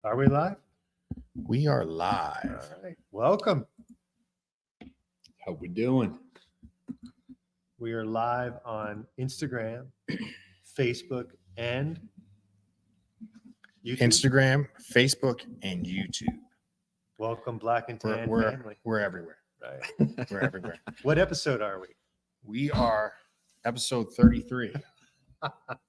Are we live? We are live. All right. Welcome. How we doing? We are live on Instagram, Facebook, and YouTube. Instagram, Facebook, and YouTube. Welcome, Black and Tan We're family. everywhere. Right. We're everywhere. What episode are we? We are episode 33.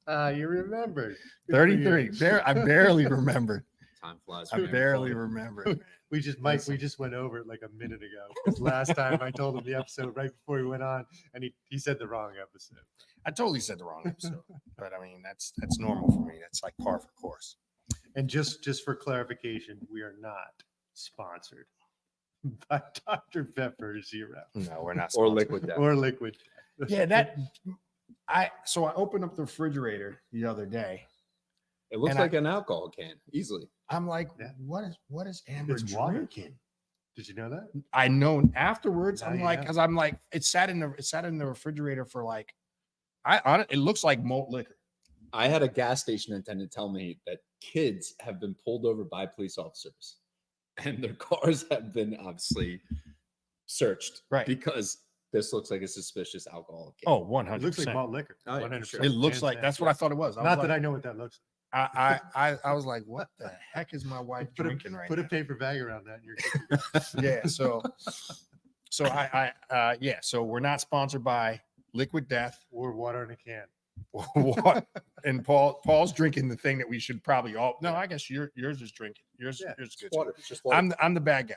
You remembered. Good for 33. you. I barely remembered. Time flies. I when you're barely fun. remembered. We just went over it like a minute ago. 'Cause last time I told him the episode right before we went on, and he said the wrong episode. I totally said the wrong episode, but I mean that's normal for me. That's like par for course. And just for clarification, we are not sponsored by Dr. Pepper Zero No, we're not. Or sponsored. liquid death. or Liquid. Yeah, I opened up the refrigerator the other day. It looks And like an alcohol can, easily. I'm like, Yeah. what is Amber It's water. drinking? Did you know that? I know afterwards. Now I'm you like, know. because I'm like, it sat in the refrigerator for like, it looks like malt liquor. I had a gas station attendant tell me that kids have been pulled over by police officers and their cars have been obviously searched. Right. Because this looks like a suspicious alcohol can. Oh, 100%. It looks like malt liquor. Oh, yeah, for 100%. sure. It looks like Hands that's down. what I thought it was. Not that I know what that looks I was like, what the heck is my wife like. drinking right Put a now? paper bag around that and you're good to go. Yeah. So we're not sponsored by Liquid Death. Or water in a can. What? And Paul's drinking the thing that we should probably all. No, I guess yours is drinking. Yours Yeah, is good. It's water. It's just water. I'm the bad guy.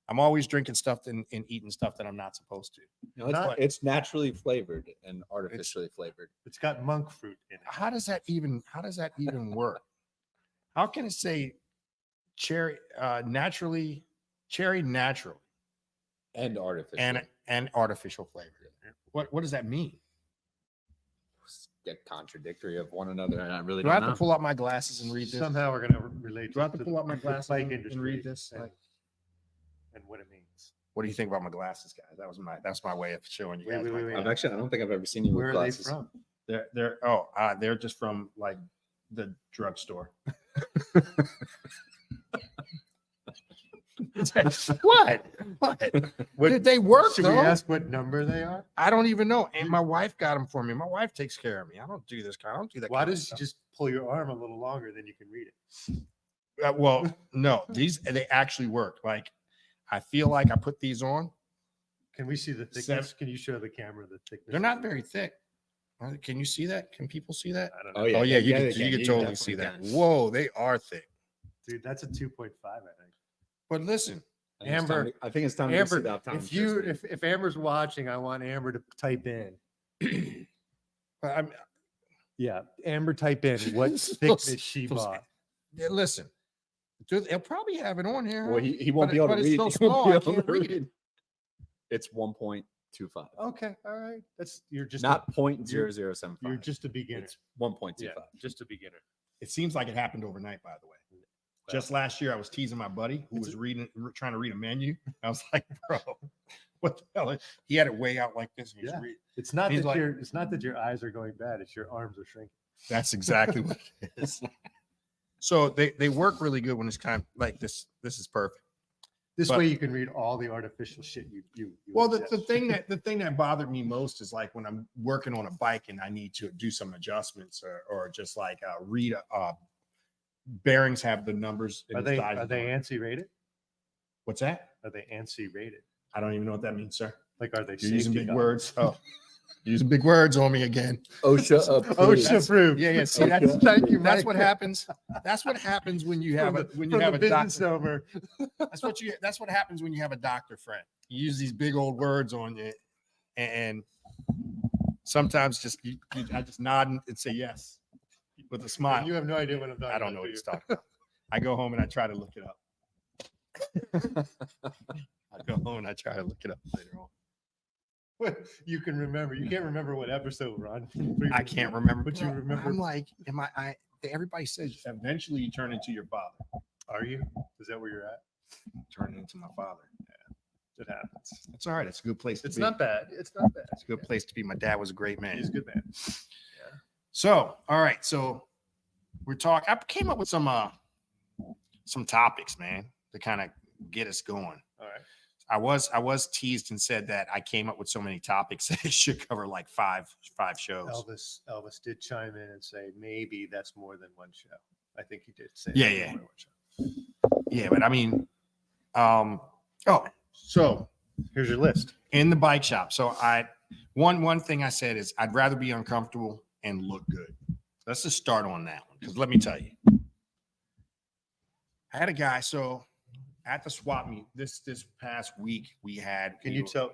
I'm always drinking stuff and eating stuff that I'm not supposed to. You know, not- it's naturally flavored and artificially flavored. It's got monk fruit in it. How does that even work? How can it say cherry naturally And artificial. and artificial flavor? What does that mean? Get contradictory of one another, and I really Do I don't have know. to pull out my glasses and read this? Somehow we're going to relate Do I have to to pull out my the glasses bike and industry read this? And, Like, and what it means. what do you think about my glasses, guys? That's my way of showing you guys. my Wait. glasses. I don't think I've ever seen you with Where are glasses. they from? They're just from like the drugstore. What? What- Did they work Should we though? ask what number they are? I don't even know. And my wife got them for me. My wife takes care of me. I don't do this kind. I don't do that. Why kind of does she stuff. just pull your arm a little longer than you can read it? Well, no, they actually work. Like I feel like I put these on. Can we see the thickness? Can you show the camera the thickness? They're not very thick. Can you see that? Can people see that? I don't know. Oh yeah, Oh yeah, you they can You totally see that. Whoa, they are thick. Dude, that's a 2.5, I think. But listen, Amber- I think it's time to Amber, sit down. if Amber's watching, I want Amber to type in. I'm, Yeah, Amber, type in what Those- thickness she those- bought. yeah, listen, dude, they'll probably have it on here. well, he won't But be it- able to but it's read. so He won't small, be I able to can't read read it. it. It's 1.25, Okay, all right. You're just not a, 0.0075. you're just a beginner. It's 1.25. Yeah, just a beginner. It seems like it happened overnight, by the way. Just last year, I was teasing my buddy who was trying to read a menu. I was like, bro, what the hell? He had it way out like this. And he was Yeah. reading. It's not He's that like- it's not that your eyes are going bad. It's your arms are shrinking. That's exactly what it is. So they work really good when it's kind of like this. This is perfect. This But- way you can read all the artificial shit you Well, the ingest. thing that bothered me most is like when I'm working on a bike and I need to do some adjustments or just like read bearings have the numbers. in Are the they size are of they them. ANSI rated? What's that? Are they ANSI rated? I don't even know what that means, sir. Like are they You're using safety big guides? words. Oh, using big words on me again. OSHA approved. OSHA approved. Yeah, yeah. See, Okay. that's, Thank you, that's Mike. what happens. That's what happens when you have From the business doctor. over. That's what happens when you have a doctor friend. You use these big old words on you, and sometimes I just nod and say yes with a smile. You have no idea what I'm talking about. I don't know what do he's talking about. I go home and I try to look it up. I go home and I try to look it up later on. What you can remember. You can't remember what episode we're on. I can't remember, But you remember. I'm like, everybody says eventually you turn into your father. Are you? Is that where you're at? Turn into my father. It happens. It's all right. It's a good place to It's be. not bad. It's not bad. It's a good place to be. My dad was a great man. He's a good man. So, all right. So we're talking. I came up with some some topics, man, to kind of get us going. All right. I was teased and said that I came up with so many topics that it should cover like five shows. Elvis did chime in and say maybe that's more than one show. I think he did say Yeah, that's yeah. more than one show. Yeah, but I mean, so Here's your list. in the bike shop. So one thing I said is I'd rather be uncomfortable and look good. Let's just start on that one, because let me tell you, I had a guy. So at the swap meet this past week, we had. Can you tell,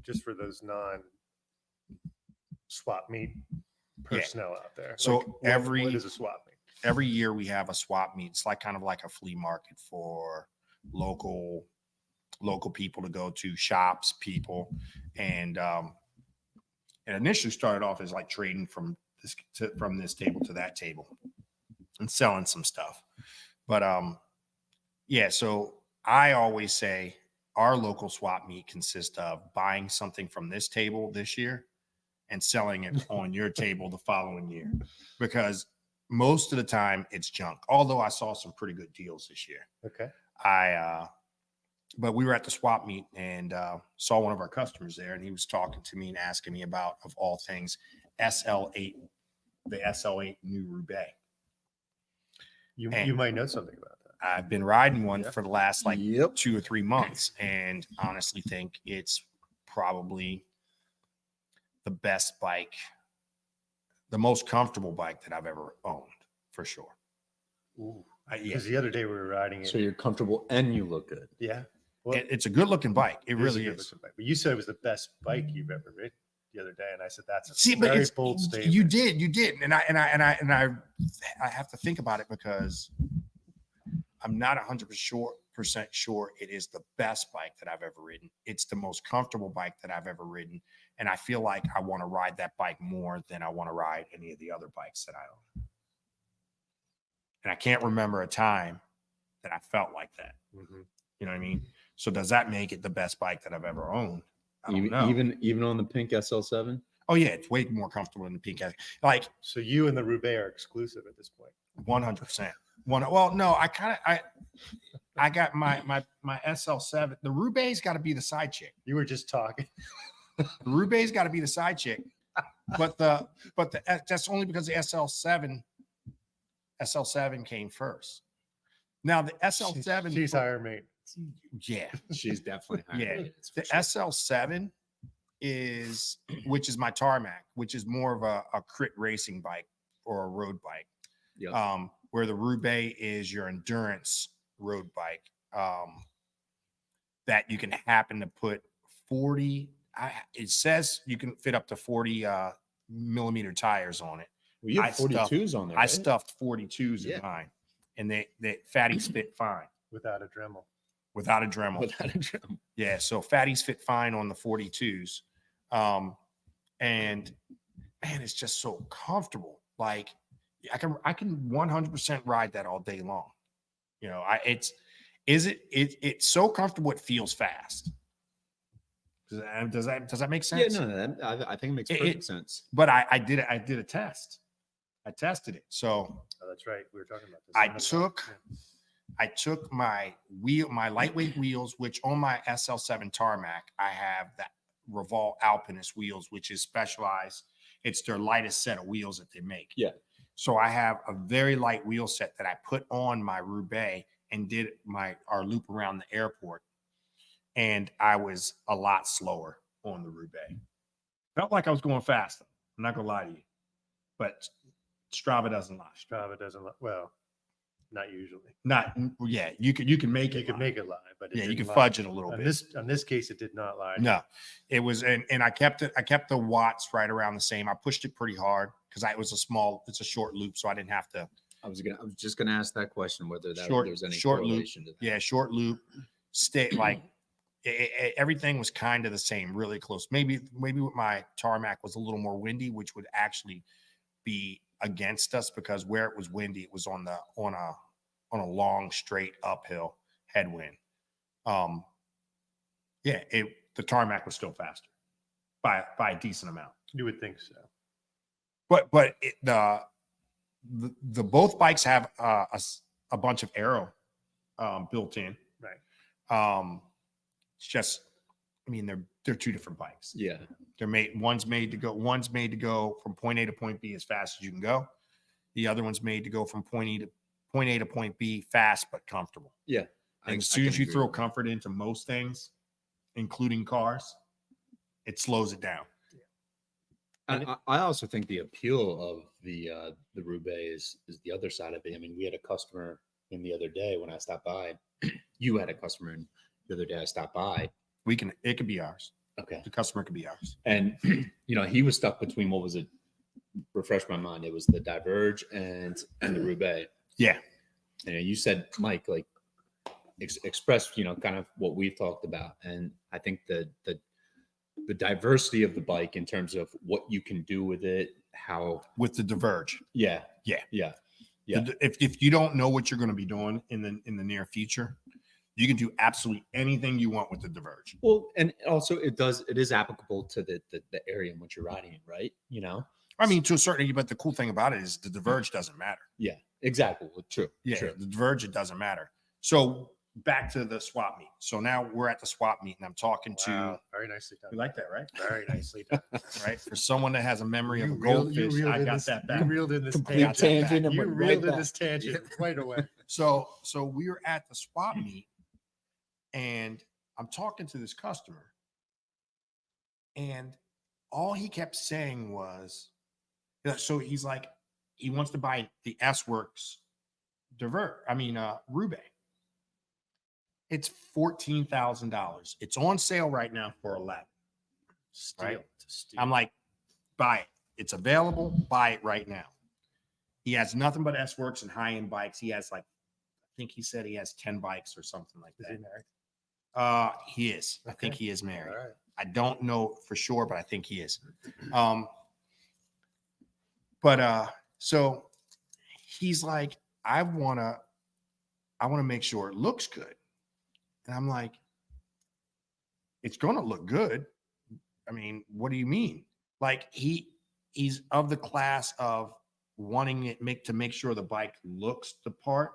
just for those non-swap meet personnel out there? So what is a swap meet? every year we have a swap meet. It's like kind of like a flea market for local people to go to, shops, people, and it initially started off as like trading from this table to that table and selling some stuff. But yeah, so I always say our local swap meet consists of buying something from this table this year and selling it on your table the following year, because most of the time it's junk. Although I saw some pretty good deals this year. Okay. But we were at the swap meet and saw one of our customers there, and he was talking to me and asking me about, of all things, SL8, the SL8 new Roubaix. You might know something about that. I've been riding one Yeah. for the last like Yep. 2 or 3 months, and honestly think it's probably the best bike, the most comfortable bike that I've ever owned, for sure. Ooh. Yeah, Because the other day we were riding it. So you're comfortable and you look good. Yeah. Well, it's a good looking bike. It is a really good is. looking bike. But you said it was the best bike you've ever ridden the other day, and I said that's a See, but very it's, bold statement. you did, and I have to think about it, because I'm not 100% sure it is the best bike that I've ever ridden. It's the most comfortable bike that I've ever ridden, and I feel like I want to ride that bike more than I want to ride any of the other bikes that I own. And I can't remember a time that I felt like that. Mhm. You know what I mean? So does that make it the best bike that I've ever owned? I don't know. Even on the pink SL7. Oh yeah, it's way more comfortable than the pink. Like So you and the Roubaix are exclusive at this point. 100%. Well, no, I got my SL7. The Roubaix's got to be the side chick. You were just talking. The Roubaix's got to be the side chick. But that's only because the SL7 came first. Now the SL7, She's higher maintenance. yeah, She's definitely higher Yeah. maintenance for the sure. SL7 which is my Tarmac, which is more of a crit racing bike or a road bike. Yep. Where the Roubaix is your endurance road bike, that you can happen to put 40. It says you can fit up to 40 millimeter tires on it. Well, you I have stuffed- 42s on there. I right? stuffed 42s Yeah. in mine, and they fatties fit fine Without a Dremel. without a Dremel. Without a drum. Yeah, so fatties fit fine on the 42s. And man, it's just so comfortable. Like I can 100% ride that all day long. You know, it's so comfortable it feels fast. Does that make Yeah, sense? no, I think it makes It- perfect sense. But I did a test. I tested it. So Oh, that's right. We were talking about this. I on the- took- yeah. I took my lightweight wheels, which on my SL7 Tarmac, I have that Revolt Alpinist wheels, which is specialized. It's their lightest set of wheels that they make. Yeah. So I have a very light wheel set that I put on my Roubaix and did our loop around the airport. And I was a lot slower on the Roubaix. Felt like I was going faster. I'm not gonna lie to you. But Strava doesn't lie. Strava doesn't. Well, not usually. Yeah, you can make it. You could lie. make it lie, but it Yeah, you didn't can lie. fudge it a little On bit. this case, it did not lie. No, it was, and I kept the watts right around the same. I pushed it pretty hard because it's a short loop, so I didn't have to. I was just gonna ask that question whether there was any short loop. correlation to that. Yeah, short loop. Stay like everything was kind of the same, really close. Maybe with my Tarmac was a little more windy, which would actually be against us because where it was windy, it was on a long straight uphill headwind. Yeah, the Tarmac was still faster by a decent amount. You would think so. But the both bikes have a bunch of aero built in. Right. It's just, I mean, they're two different bikes. Yeah. One's made to go from point A to point B as fast as you can go. The other one's made to go from point A to point B fast but comfortable. Yeah. And as soon as you throw comfort into most things, including cars, it slows it down. And I also think the appeal of the Roubaix is the other side of it. I mean, we had a customer in the other day when I stopped by. You had a customer in the other day I stopped by. It could be ours. Okay. The customer could be ours. And he was stuck between, what was it? Refresh my mind. It was the Diverge and the Roubaix. Yeah. And you said, Mike, like express, kind of what we've talked about. And I think the diversity of the bike in terms of what you can do with it, how With the Diverge. yeah. If you don't know what you're going to be doing in the near future, you can do absolutely anything you want with the Diverge. Well, and also it is applicable to the area in which you're riding in, right? I mean, to a certain degree, but the cool thing about it is the Diverge doesn't matter. Yeah, exactly. True. Yeah, True. the Diverge, it doesn't matter. So back to the swap meet. So now we're at the swap meet and I'm talking Wow, very nicely you done. like that, right? Very nicely done. Right. For someone that has a memory of a You reeled goldfish, I in got this- that You back. reeled in this Complete tangent. tangent and You went right reeled in back. this tangent right away. So we were at the swap meet and I'm talking to this customer and all he kept saying was, so he's like, he wants to buy the S-Works Roubaix. It's $14,000. It's on sale right now for 11. Steal. Right. Steal. I'm like, buy it. It's available. Buy it right now. He has nothing but S-Works and high-end bikes. He has I think he said he has 10 bikes or something like Is that. he married? He is. I think Okay. he is All married. right. I don't know for sure, but I think he is. So he's like, I want to make sure it looks good. And I'm like, it's going to look good. I mean, what do you mean? Like he's of the class of wanting it to make sure the bike looks the part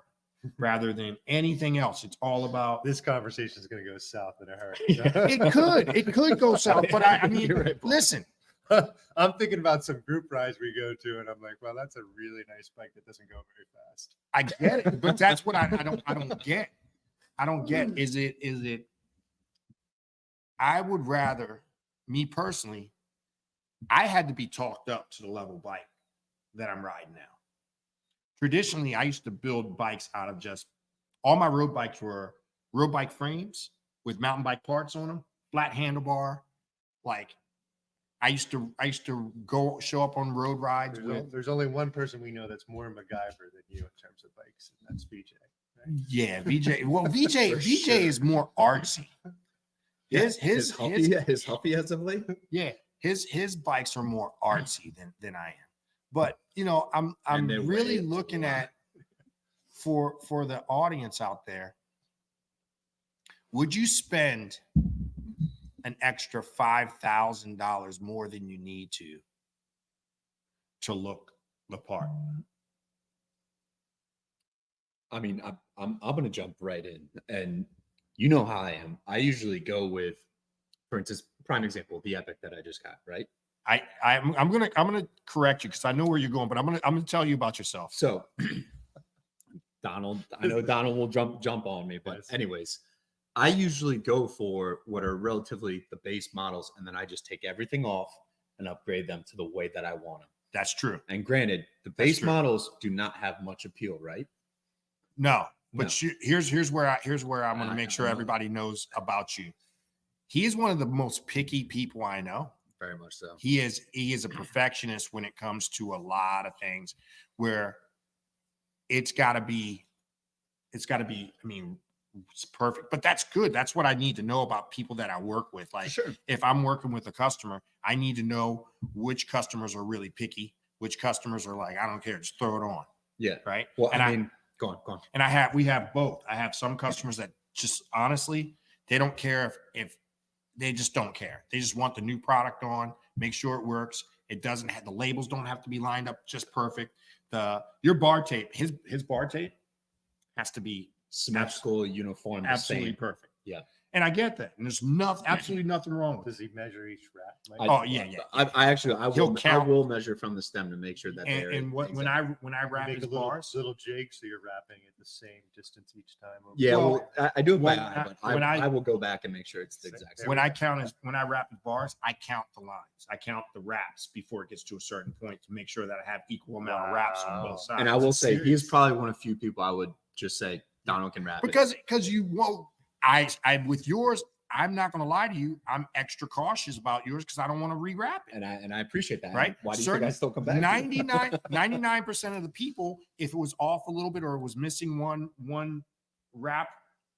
rather than anything else. It's all about This conversation is going to go south in a hurry. it could go south, but I mean, You're right, Paul. listen, I'm thinking about some group rides we go to, and I'm like, well, that's a really nice bike that doesn't go very fast. I get it, but that's what I don't get. I don't get. Is it? I would rather, me personally, I had to be talked up to the level bike that I'm riding now. Traditionally, I used to build bikes out of just all my road bikes were road bike frames with mountain bike parts on them, flat handlebar. Like I used to go show up on road rides with. There's only one person we know that's more MacGyver than you in terms of bikes, and that's VJ. Yeah, VJ. Well, VJ For VJ sure. is more artsy. His Huffy as of late. yeah, his bikes are more artsy than I am. But I'm And they really weigh a looking lot. at for the audience out there. Would you spend an extra $5,000 more than you need to look the part? I mean, I'm going to jump right in, and you know how I am. I usually go with, for instance, prime example, the Epic that I just got, right? I'm gonna correct you because I know where you're going, but I'm gonna tell you about yourself. So, Donald, I know Donald will jump on me, but Yes. anyways, I usually go for what are relatively the base models, and then I just take everything off and upgrade them to the way that I want them. That's true. And granted, the base true. models do not have much appeal, right? No, but No. here's where I'm going to I- make sure I know. everybody knows about you. He is one of the most picky people I know. Very much so. He is a perfectionist when it comes to a lot of things where it's got to be, I mean, it's perfect, but that's good. That's what I need to know about people that I work with. Like Sure. if I'm working with a customer, I need to know which customers are really picky, which customers are like, I don't care, just throw it on. Yeah. Right. Well, And I mean, go on. And we have both. I have some customers that just honestly, they don't care if they just don't care. They just want the new product on, make sure it works. It doesn't have the labels don't have to be lined up just perfect. Your bar tape, his bar tape has to be symmetrical, uniform, the Absolutely same. perfect. Yeah. And I get that. And there's absolutely nothing wrong with Does it. he measure each wrap? Oh, yeah. He'll I count. will measure from the stem to make sure that And, they're and when I You wrap make his a little, bars, little jig so you're wrapping it the same distance each time. over- yeah, Well, I do it by when eye, I- but when I will go back and make sure it's the Same. exact There same. when I wrap his bars, I count the lines. I count the wraps before it gets to a certain point to make sure that I have equal amount of wraps on Wow. both sides. And I will say serious. he's probably one of few people I would just say Donald can wrap it. because you won't. I with yours, I'm not going to lie to you. I'm extra cautious about yours because I don't want to rewrap it. And I appreciate that. Right? Why do you think I still come back? 99% of the people, if it was off a little bit or it was missing one wrap,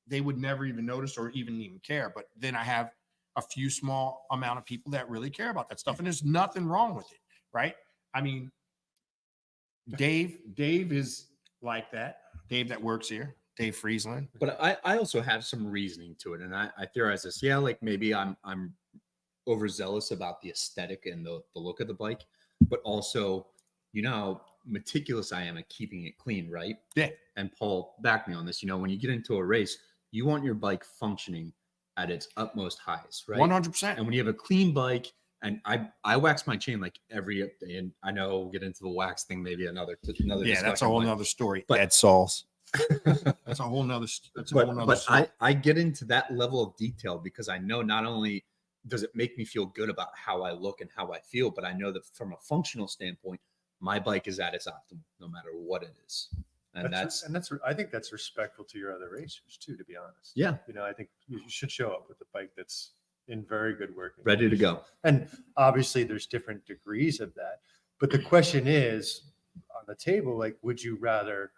they would never even notice or even care. But then I have a few small amount of people that really care about that stuff, and there's nothing wrong with it, right? I mean, Dave is like that. Dave that works here, Dave Friesland. But I also have some reasoning to it, and I theorize this. Yeah, like maybe I'm overzealous about the aesthetic and the look of the bike, but also, you know, how meticulous I am at keeping it clean, right? Yeah. And Paul, back me on this. You know, when you get into a race, you want your bike functioning at its utmost highest, right? 100%. And when you have a clean bike, and I wax my chain like every day, and I know we'll get into the wax thing maybe another Yeah, discussion, that's a whole but- nother story. but- Ed Sauls. That's a whole nother. That's a whole nother but story. I get into that level of detail because I know not only does it make me feel good about how I look and how I feel, but I know that from a functional standpoint, my bike is at its optimal no matter what it is. And that's I think that's respectful to your other racers too, to be honest. yeah, You know, I think you should show up with a bike that's in very good working ready to condition. go. And obviously there's different degrees of that. But the question is on the table, like, would you rather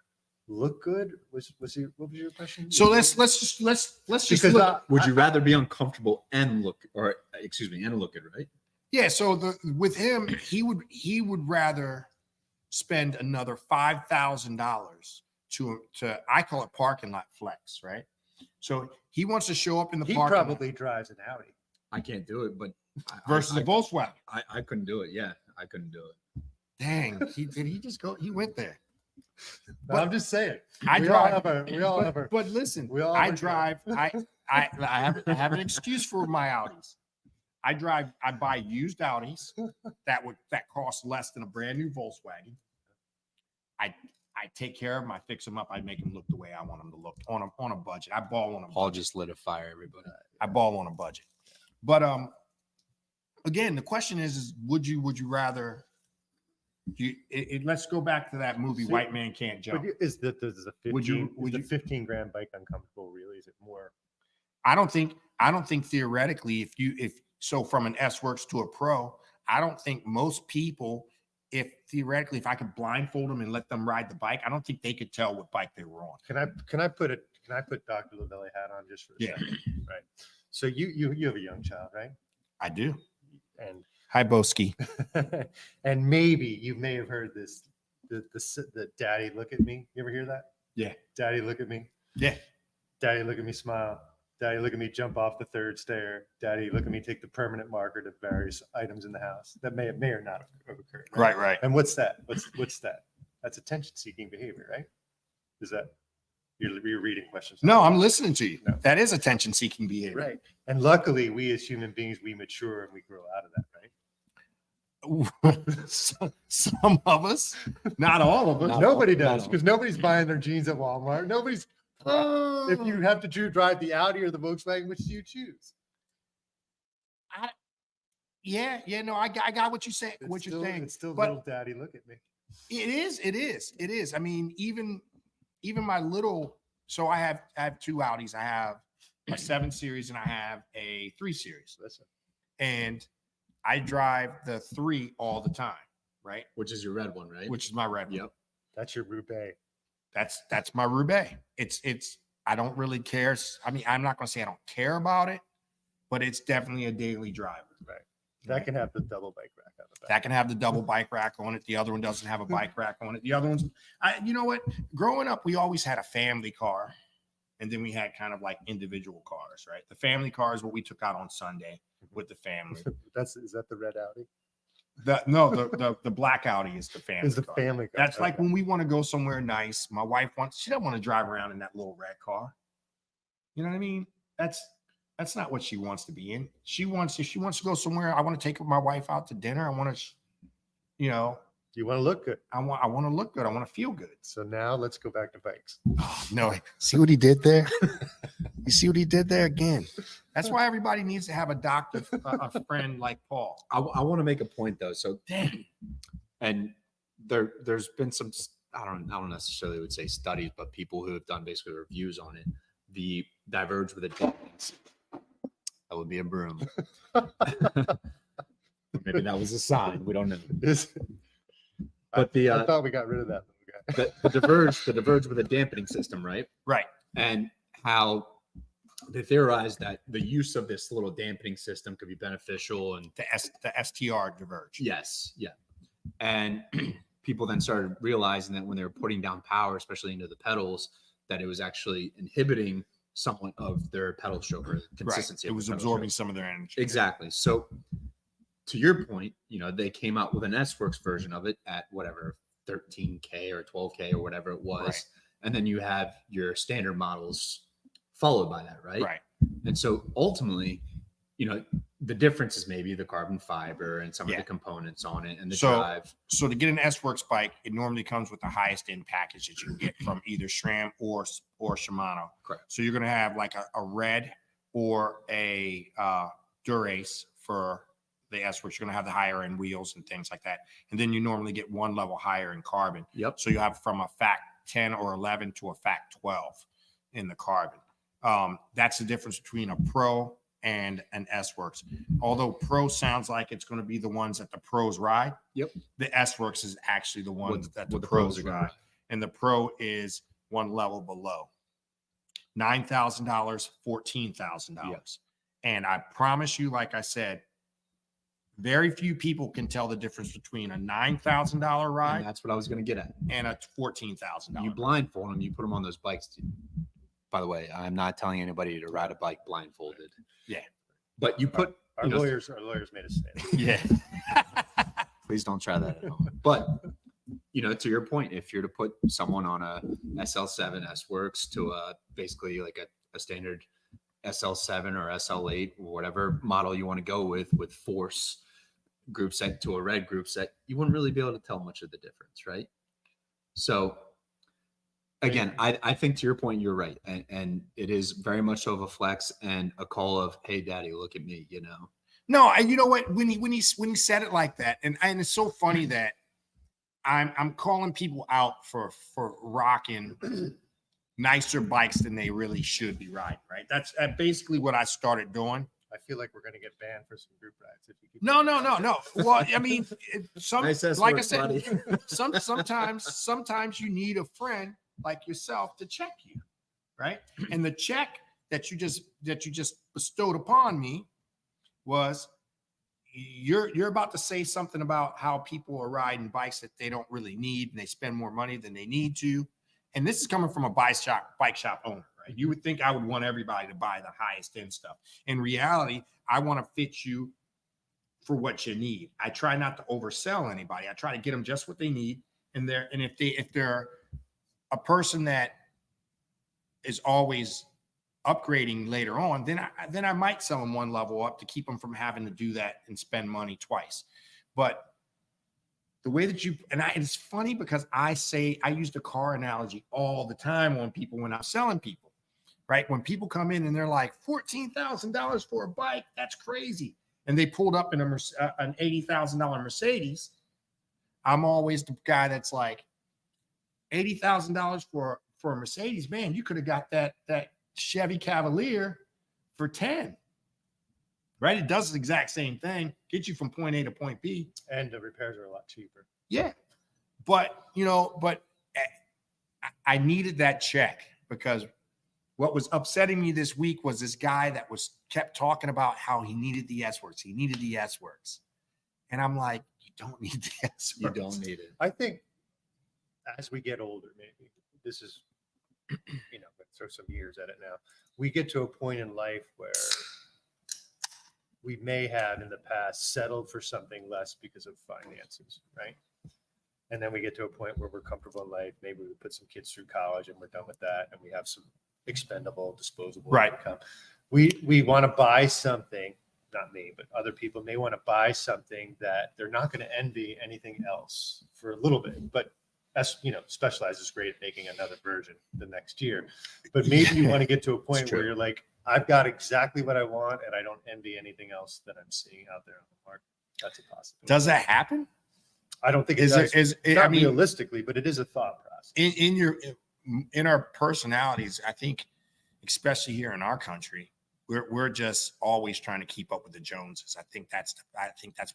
look good? What was your question? So let's just Because look. Would you rather be uncomfortable and look, or excuse me, and look good, right? Yeah, so with him, he would rather spend another $5,000 to I call it parking lot flex, right? So he wants to show up in the he parking lot probably drives an Audi. I can't do it, but versus a Volkswagen. I couldn't do it. Yeah, I couldn't do it. Dang, he just go? He went there. But I'm just saying. I we drive. all have our But listen, we all I have our- drive. I have an excuse for my Audis. I buy used Audis that cost less than a brand new Volkswagen. I take care of them. I fix them up. I make them look the way I want them to look on a budget. I ball on a Paul budget. just lit a fire, everybody. I ball on a budget. But again, the question is would you rather? Let's go back to that movie, So- White Man Can't Jump. But is the 15, Would you- is the 15 grand bike uncomfortable really? Is it more? I don't think theoretically, if so from an S Works to a Pro, I don't think most people, if I could blindfold them and let them ride the bike, I don't think they could tell what bike they were on. Can I put Dr. Lavelli hat on just for a Yeah. second? Right. So you have a young child, right? I do. And Hi, Boski. and maybe you may have heard this, the daddy look at me. You ever hear that? Yeah. Daddy look at me. Yeah. Daddy look at me smile. Daddy look at me jump off the third stair. Daddy look at me take the permanent marker to various items in the house that may or not have occurred. Right. And what's that? What's that? That's attention-seeking behavior, right? Is that you're reading questions? No, I'm listening to you. No. That is attention-seeking behavior. Right. And luckily, we as human beings, we mature and we grow out of that, right? Some of us, not all of us. Not Nobody all- does not all. because nobody's buying their jeans at Walmart. Nobody's. If you have to drive the Audi or the Volkswagen, which do you choose? Yeah, no, I got what you say. What you're saying. It's still but- little daddy. Look at me. It is. I mean, even my little. So I have two Audis. I have a 7 Series and I have a 3 Series, Listen, and I drive the 3 all the time, right? Which is your red one, right? Which is my red one. Yep. that's your Roubaix. That's my Roubaix. It's I don't really care. I mean, I'm not going to say I don't care about it, but it's definitely a daily driver. That can have the double bike rack on the back. That can have the double bike rack on it. The other one doesn't have a bike rack on it. The other one's, you know what? Growing up, we always had a family car, and then we had kind of like individual cars, right? The family car is what we took out on Sunday with the family. Is that the red Audi? The black Audi is the family Is the car. family car. That's like Okay. when we want to go somewhere nice. My wife she doesn't want to drive around in that little red car. You know what I mean? That's not what she wants to be in. If she wants to go somewhere, I want to take my wife out to dinner. I want to, you know, You want to look good. I want to look good. I want to feel good. So now let's go back to bikes. Oh, no, see what he did there? You see what he did there again? That's why everybody needs to have a doctor, a friend like Paul. I want to make a point though. So, Damn. and there's been some, I don't necessarily would say studies, but people who have done basically reviews on it. The diverge with the that would be a broom. Maybe that was a sign. We don't know. But I thought we got rid of that little guy. the diverge with a dampening system, right? Right. And how they theorized that the use of this little dampening system could be beneficial. And The STR diverge. yes, yeah. And people then started realizing that when they were putting down power, especially into the pedals, that it was actually inhibiting somewhat of their pedal stroke or consistency. Right. It of was the pedal absorbing stroke. some of their energy. Exactly. So to your point, they came out with an S-Works version of it at whatever 13K or 12K or whatever it was. Right. And then you have your standard models followed by that, right? Right. And so ultimately, the difference is maybe the carbon fiber and some of Yeah. the components on it and the So- drive. So to get an S-Works bike, it normally comes with the highest end package that you can get from either SRAM or Shimano. Correct. So you're going to have like a red or a Durace for the S-Works. You're going to have the higher end wheels and things like that. And then you normally get one level higher in carbon. Yep. So you have from a FAC 10 or 11 to a FAC 12 in the carbon. That's the difference between a Pro and an S-Works. Although Pro sounds like it's going to be the ones that the pros ride. Yep. The S-Works is actually the ones that the what the pros pros are gonna ride. And the Pro is one level below. $9,000, $14,000. Yep. And I promise you, like I said, very few people can tell the difference between a $9,000 And ride that's what I was going to get at. and a $14,000. You blindfold them, you put them on those bikes. By the way, I'm not telling anybody to ride a bike blindfolded. Yeah. But you put, Our lawyers made us stand. Yeah. please don't try that at home. But to your point, if you're to put someone on a SL7 S-Works to basically like a standard SL7 or SL8 or whatever model you want to go with force group set to a red group set, you wouldn't really be able to tell much of the difference, right? So again, I think to your point, you're right. And it is very much so of a flex and a call of, hey, daddy, look at me, No, and you know what? When he said it like that, and it's so funny that I'm calling people out for rocking nicer bikes than they really should be riding, right? That's basically what I started doing. I feel like we're going to get banned for some group rides if you keep. No. Well, I mean, like I said, sometimes you need a friend like yourself to check you, right? And the check that you just bestowed upon me was you're about to say something about how people are riding bikes that they don't really need and they spend more money than they need to. And this is coming from a bike shop owner, right? You would think I would want everybody to buy the highest end stuff. In reality, I want to fit you for what you need. I try not to oversell anybody. I try to get them just what they need. And if they're a person that is always upgrading later on, then I might sell them one level up to keep them from having to do that and spend money twice. But the way that it's funny because I use the car analogy all the time on people when I'm selling people, right? When people come in and they're like $14,000 for a bike, that's crazy. And they pulled up in an $80,000 Mercedes. I'm always the guy that's like, $80,000 for a Mercedes, man, you could have got that Chevy Cavalier for 10, right? It does the exact same thing, get you from point A to point B. And the repairs are a lot cheaper. Yeah. But I needed that check because what was upsetting me this week was this guy that kept talking about how he needed the S-Works. He needed the S-Works. And I'm like, you don't need the S-Works. You don't need it. I think as we get older, maybe this is, let's throw some years at it now. We get to a point in life where we may have in the past settled for something less because of finances, right? And then we get to a point where we're comfortable in life. Maybe we put some kids through college and we're done with that, and we have some expendable, disposable Right. income. We want to buy something, not me, but other people may want to buy something that they're not going to envy anything else for a little bit. But that's, Specialized is great at making another version the next year. But maybe you want to get to a point where true. you're like, I've got exactly what I want, and I don't envy anything else that I'm seeing out there on the market. That's a possibility. Does that happen? I don't think it Is does. it, Not I mean, realistically, but it is a thought process. in our personalities, I think, especially here in our country, we're just always trying to keep up with the Joneses. I think that's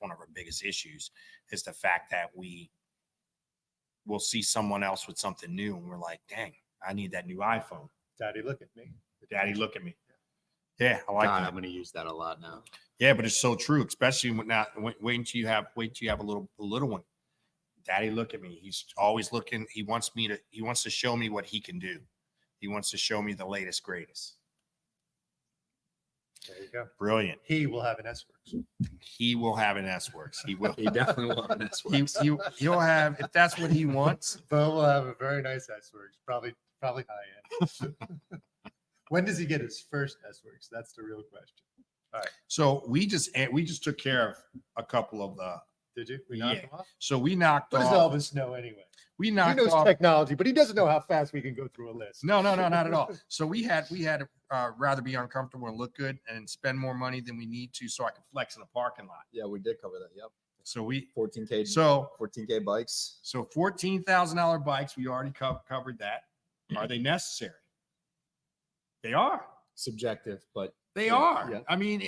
one of our biggest issues, is the fact that we'll see someone else with something new and we're like, dang, I need that new iPhone. Daddy, look at me. Daddy, look at me. Yeah, I like God, that. I'm going to use that a lot now. Yeah, but it's so true, especially when wait until you have a little one. Daddy, look at me. He's always looking. He wants to show me what he can do. He wants to show me the latest, greatest. There you go. Brilliant. He will have an S-Works. He will have an S-Works. He will. He definitely will. And that's what He'll have, if that's what he wants. Bo will have a very nice S-Works, probably high end. When does he get his first S-Works? That's the real question. So we just took care of a couple of the. Did you? We knocked Yeah. him off? So we knocked What does off. Elvis know anyway? We He knocked knows off. technology, but he doesn't know how fast we can go through a list. No, not at all. So we had rather be uncomfortable and look good and spend more money than we need to, so I can flex in a parking lot. Yeah, we did cover that. Yep. So we 14K. so 14K bikes. so $14,000 bikes. We already covered that. Are they necessary? They are. subjective, but They Yeah, are. yeah. I mean,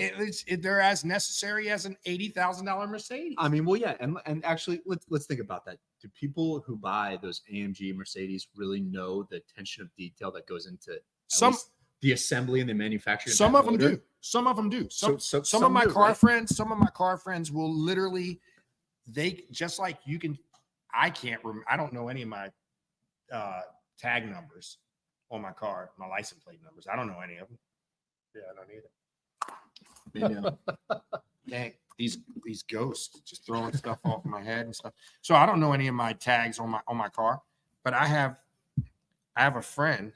they're as necessary as an $80,000 Mercedes. I mean, well, yeah, and actually, let's think about that. Do people who buy those AMG Mercedes really know the attention of detail that goes into at Some least the assembly and the manufacturing? some that of them motor? do. Some of them do. Some So some of my do, car right? friends, some of my car friends will literally, they just like you can. I don't know any of my tag numbers on my car, my license plate numbers. I don't know any of them. Yeah, I don't either. Maybe, Dang, these ghosts just throwing stuff off my head and stuff. So I don't know any of my tags on my car, but I have a friend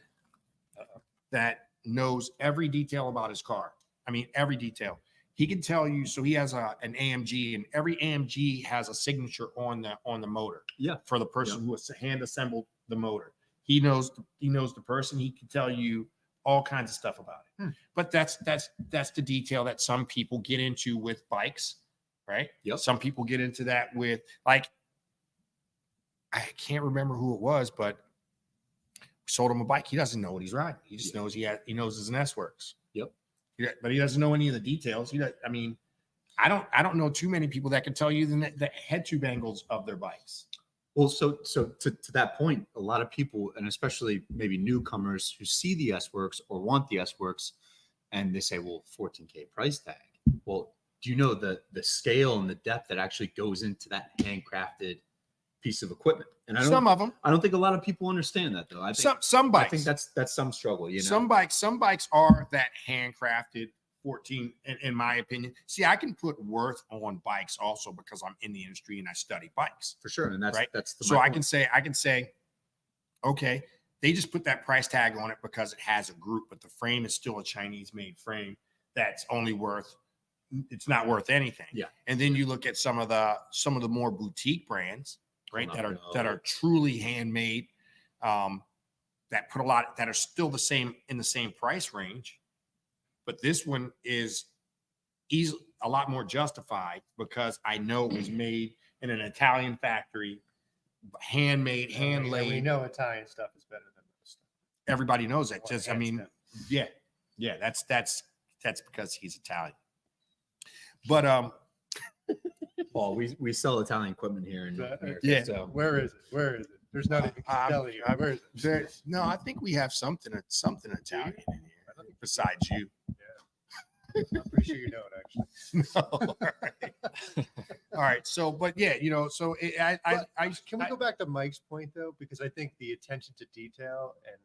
that knows every detail about his car. I mean, every detail. He can tell you. So he has an AMG, and every AMG has a signature on the motor. Yeah. For the person who has hand assembled the motor, he knows the person. He can tell you all kinds of stuff about it. But that's the detail that some people get into with bikes, right? Yep. Some people get into that with, like, I can't remember who it was, but we sold him a bike. He doesn't know what he's riding. He just knows he knows it's an S-Works. Yep. Yeah, but he doesn't know any of the details. I mean, I don't know too many people that can tell you the head tube angles of their bikes. well, so to that point, a lot of people, and especially maybe newcomers who see the S-Works or want the S-Works, and they say, well, 14K price tag. Well, do you know the scale and the depth that actually goes into that handcrafted piece of equipment? And Some of them, I don't think a lot of people understand that, though. I think, some I bikes. think that's some struggle. You know, Some bikes are that handcrafted 14, in my opinion. See, I can put worth on bikes also because I'm in the industry and I study bikes. for sure, and that's Right. that's the So my I point. can say, okay, they just put that price tag on it because it has a group, but the frame is still a Chinese made frame that's only it's not worth anything. Yeah. And then you look at some of the more boutique brands, right? Oh, that are truly handmade, that put that are still in the same price range. But this one is a lot more justified because I know it was made in an Italian factory, handmade, hand And laid. we know Italian stuff is better than this stuff. Everybody knows that. Well, Just, I hands mean, down. yeah, that's because he's Italian. But Well, we sell Italian equipment here in Is that- America. Yeah. So Where is it? Where is it? There's not even Castelli. Where is it? no, I think we have something Italian in here besides you. I'm pretty sure you know it actually. No, all right. All right. So, but yeah, so Can we go back to Mike's point though? Because I think the attention to detail and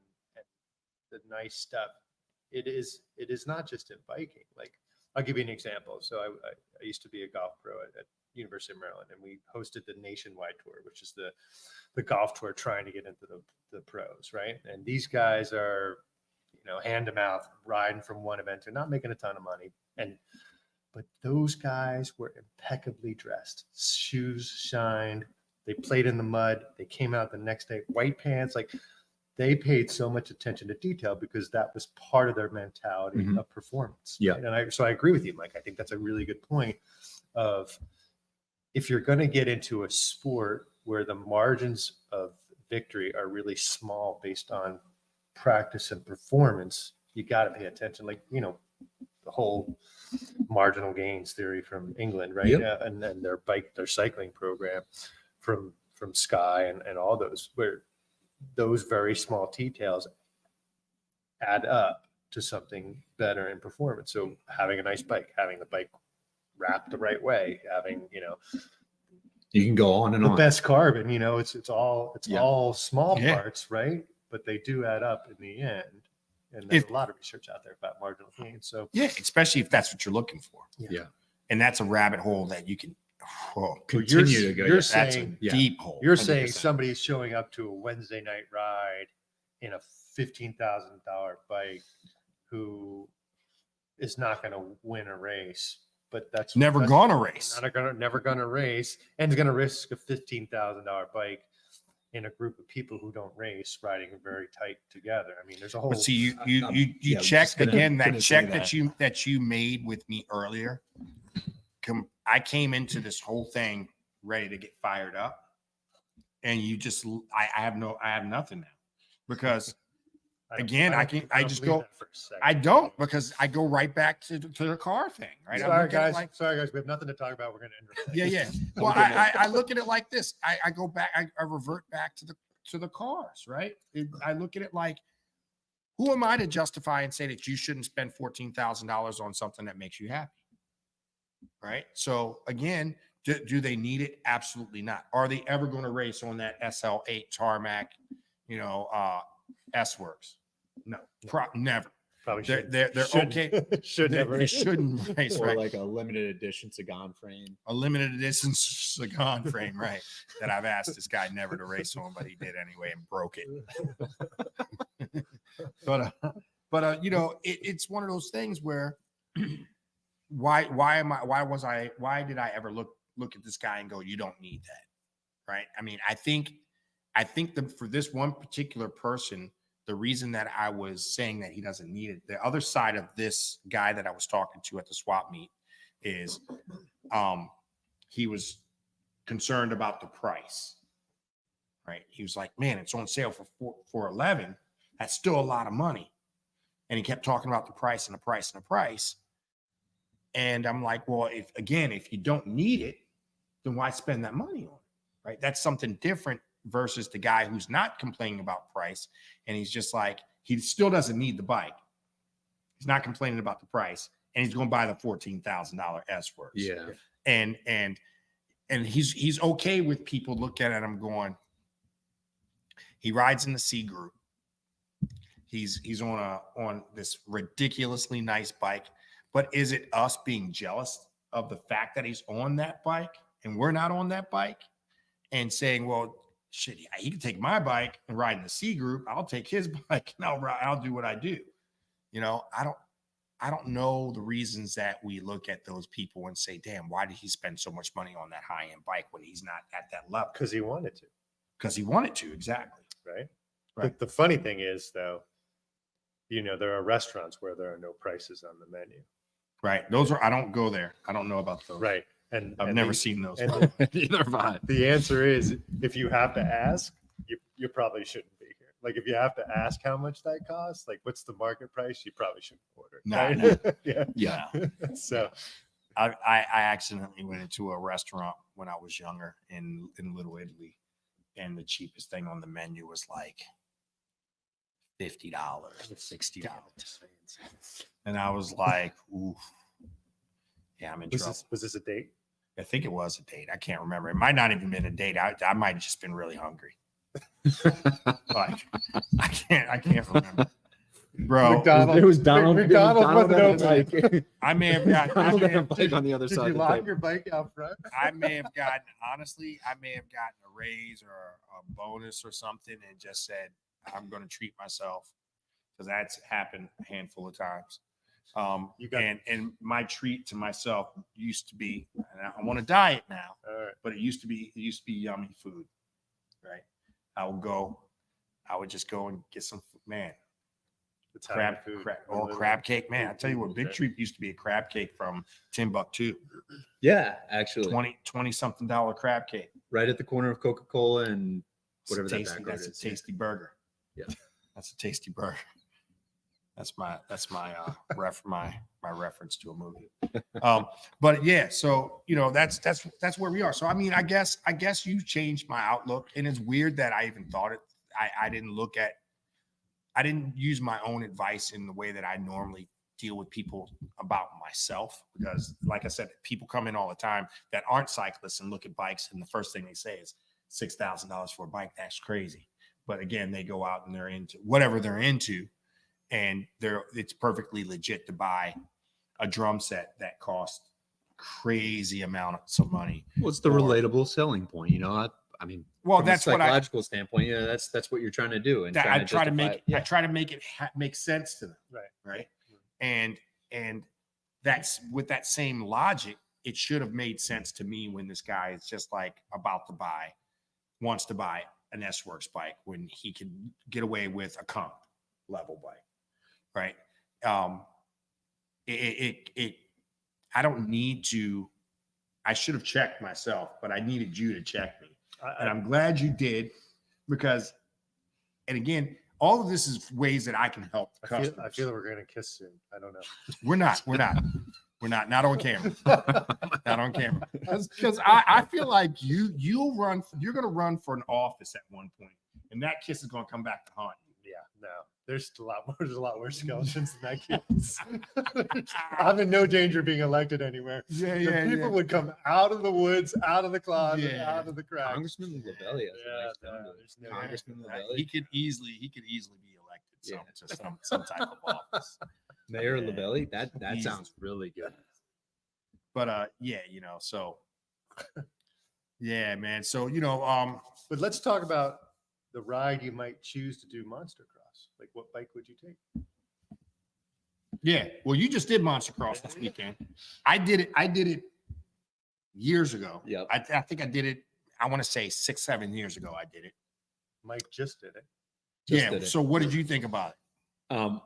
the nice stuff, it is not just in biking. Like I'll give you an example. So I used to be a golf pro at University of Maryland, and we hosted the Nationwide Tour, which is the golf tour trying to get into the pros, right? And these guys are, hand to mouth, riding from one event to not making a ton of money. But those guys were impeccably dressed, shoes shined, they played in the mud, they came out the next day, white pants, like they paid so much attention to detail because that was part of their mentality Mhm. of performance. Yeah. right? And so I agree with you, Mike. I think that's a really good point of if you're going to get into a sport where the margins of victory are really small based on practice and performance, you got to pay attention. Like, the whole marginal gains theory from England, right? Yep. And then their cycling program from Sky and all those, where those very small details add up to something better in performance. So having a nice bike, having the bike wrapped the right way, having, You can go on and the on. best carbon, it's all Yeah. all small Yeah. parts, right? But they do add up in the end. And there's a lot of research out there about marginal gains. So Yeah, especially if that's what you're looking for. Yeah. And that's a rabbit hole that you can Continue to go. you're yes. that's saying- a Yeah. deep hole. you're saying 100%. somebody's showing up to a Wednesday night ride in a $15,000 bike who is not going to win a race, but that's Never that's gonna race. never gonna race, and is going to risk a $15,000 bike in a group of people who don't race riding very tight together. I mean, there's a whole. But see, you I'm checked just gonna- again that gonna say check that you made with me earlier. I came into this whole thing ready to get fired up, and you just I have nothing now because again, I don't just believe go- that for a second. I don't because I go right back to the car thing. Right? I Sorry look at it guys. Sorry guys. We have nothing to talk about. We're going to end. Yeah, yeah. Well, I look at it like this. I go back. I revert back to the cars. Right. I look at it like, who am I to justify and say that you shouldn't spend $14,000 on something that makes you happy? Right. So again, do they need it? Absolutely not. Are they ever going to race on that SL8 tarmac? S Works? No, never. Probably They're shouldn't. okay. Should never. They shouldn't race. Or Right. like a limited edition Sagan frame. A limited edition Sagan frame, right? That I've asked this guy never to race on, but he did anyway and broke it. but it's one of those things where why did I ever look at this guy and go, you don't need that, right? I mean, I think that for this one particular person, the reason that I was saying that he doesn't need it, the other side of this guy that I was talking to at the swap meet is he was concerned about the price, right? He was like, man, it's on sale for $11. That's still a lot of money. And he kept talking about the price and the price and the price. And I'm like, well, if you don't need it, then why spend that money on it, right? That's something different versus the guy who's not complaining about price. And he's just like, he still doesn't need the bike. He's not complaining about the price. And he's going to buy the $14,000 S Works. Yeah. And he's okay with people looking at him going, he rides in the C group. He's on this ridiculously nice bike. But is it us being jealous of the fact that he's on that bike and we're not on that bike and saying, well, shit, he can take my bike and ride in the C group. I'll take his bike and I'll do what I do. I don't know the reasons that we look at those people and say, damn, why did he spend so much money on that high-end bike when he's not at that level? Because he wanted to, Because he wanted to, exactly. right? Right. The funny thing is, though, there are restaurants where there are no prices on the menu. Right. I don't go there. I don't know about those. Right. And I've and never the- seen those. and Neither have I. the answer is, if you have to ask, you probably shouldn't be here. Like, if you have to ask how much that costs, like, what's the market price, you probably shouldn't order. Nah, right? Yeah. Yeah. So I accidentally went into a restaurant when I was younger in Little Italy, and the cheapest thing on the menu was like $50, $60. And I was like, oof. Yeah, I'm in trouble. was this a date? I think it was a date. I can't remember. It might not even been a date. I might have just been really hungry. Like, I can't remember. bro. McDonald's. It was Donald. McDonald's wasn't McDonald had a open. bike. I may have gotten. I Donald may had a have, bike on the other Did side you of the lock table. your bike out front? I may have gotten. Honestly, I may have gotten a raise or a bonus or something, and just said, "I'm going to treat myself," because that's happened a handful of times. You got- And my treat to myself used to be, and I want to diet now, All right. but it used to be yummy food, right? I would just go and get some man Italian crab, food. crab cake, man. I tell you what, big treat used to be a crab cake from Timbuktu, Yeah, actually, 20 something dollar crab cake. right at the corner of Coca-Cola and It's whatever that tasty. back road That's a is, yeah. tasty burger. Yeah. That's a tasty burger. That's my my reference to a movie. But yeah, so that's where we are. So I mean, I guess you changed my outlook, and it's weird that I even thought it. I didn't use my own advice in the way that I normally deal with people about myself, because like I said, people come in all the time that aren't cyclists and look at bikes, and the first thing they say is $6,000 for a bike. That's crazy. But again, they go out and they're into whatever they're into, and it's perfectly legit to buy a drum set that costs crazy amounts of money. What's the Or- relatable selling point? I mean, Well, from that's a what I psychological standpoint. Yeah, that's what you're trying to do. And that I try to justify make it. Yeah. I try to make it make sense to them. Right. And that's with that same logic, it should have made sense to me when this guy is just like wants to buy an S-Works bike when he can get away with a comp level bike, right? I don't need to. I should have checked myself, but I needed you to check me. And I'm glad you did, because, and again, all of this is ways that I can help I customers. feel we're gonna kiss soon. I don't know. We're not not on camera, not on camera. Because I feel like you're going to run for an office at one point, and that kiss is going to come back to haunt you. Yeah, no. There's a lot worse skeletons than that kids. I'm in no danger of being elected anywhere. The people would come out of the woods, out of the closet, Yeah. out of the cracks. Congressman Lavelli. has a Yeah, nice no, gun to it. there's no- Congressman He Lavelli. could easily be elected to some type of office. Mayor Yeah. Lavelli. That Easy. sounds really good. But yeah, so yeah, man. So But let's talk about the ride you might choose to do Monster Cross. Like, what bike would you take? yeah. Well, you just did Monster Cross this weekend. I did it years ago. Yep. I think I did it. I want to say 6-7 years ago. I did it. Mike just did it. Just yeah. did it. So what did you think about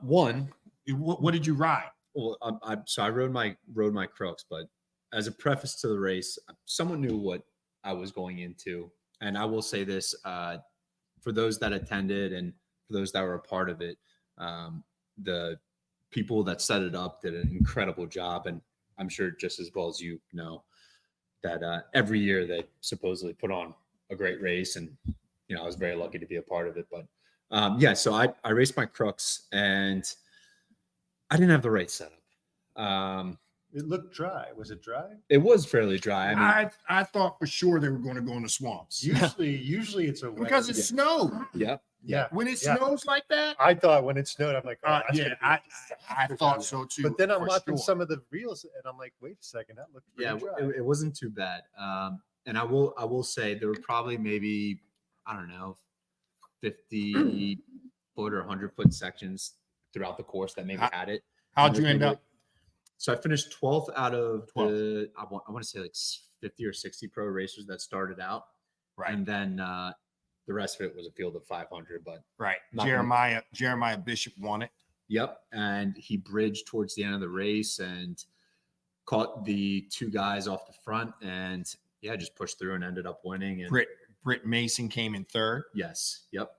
One, it? What did you ride? well, I rode my Crooks, but as a preface to the race, someone knew what I was going into, and I will say this: for those that attended and for those that were a part of it, the people that set it up did an incredible job, and I'm sure just as well as you know that every year they supposedly put on a great race, and I was very lucky to be a part of it. But yeah, so I raced my Crooks, and I didn't have the right setup. It looked dry. Was it dry? It was fairly dry. I mean, I thought for sure they were going to go in the swamps Usually it's a wet. because it snowed. yeah. Yeah. When it Yeah. snows like that, I thought when it snowed, I'm like, oh, that's yeah, gonna be I a disaster. thought so too. But then I'm for watching sure. some of the reels, and I'm like, wait a second, that looked Yeah, pretty dry. it wasn't too bad. And I will say there were probably maybe, I don't know, 50 foot or 100-foot sections throughout the course that maybe had it. How'd you end up? So I finished 12th out of 12th. the, I want to say like 50 or 60 pro racers that started out. Right, And then the rest of it was a field of 500. But right. not gonna- Jeremiah Bishop won it. yep. And he bridged towards the end of the race and caught the two guys off the front and yeah, just pushed through and ended up winning. And Britt Mason came in third. yes. Yep.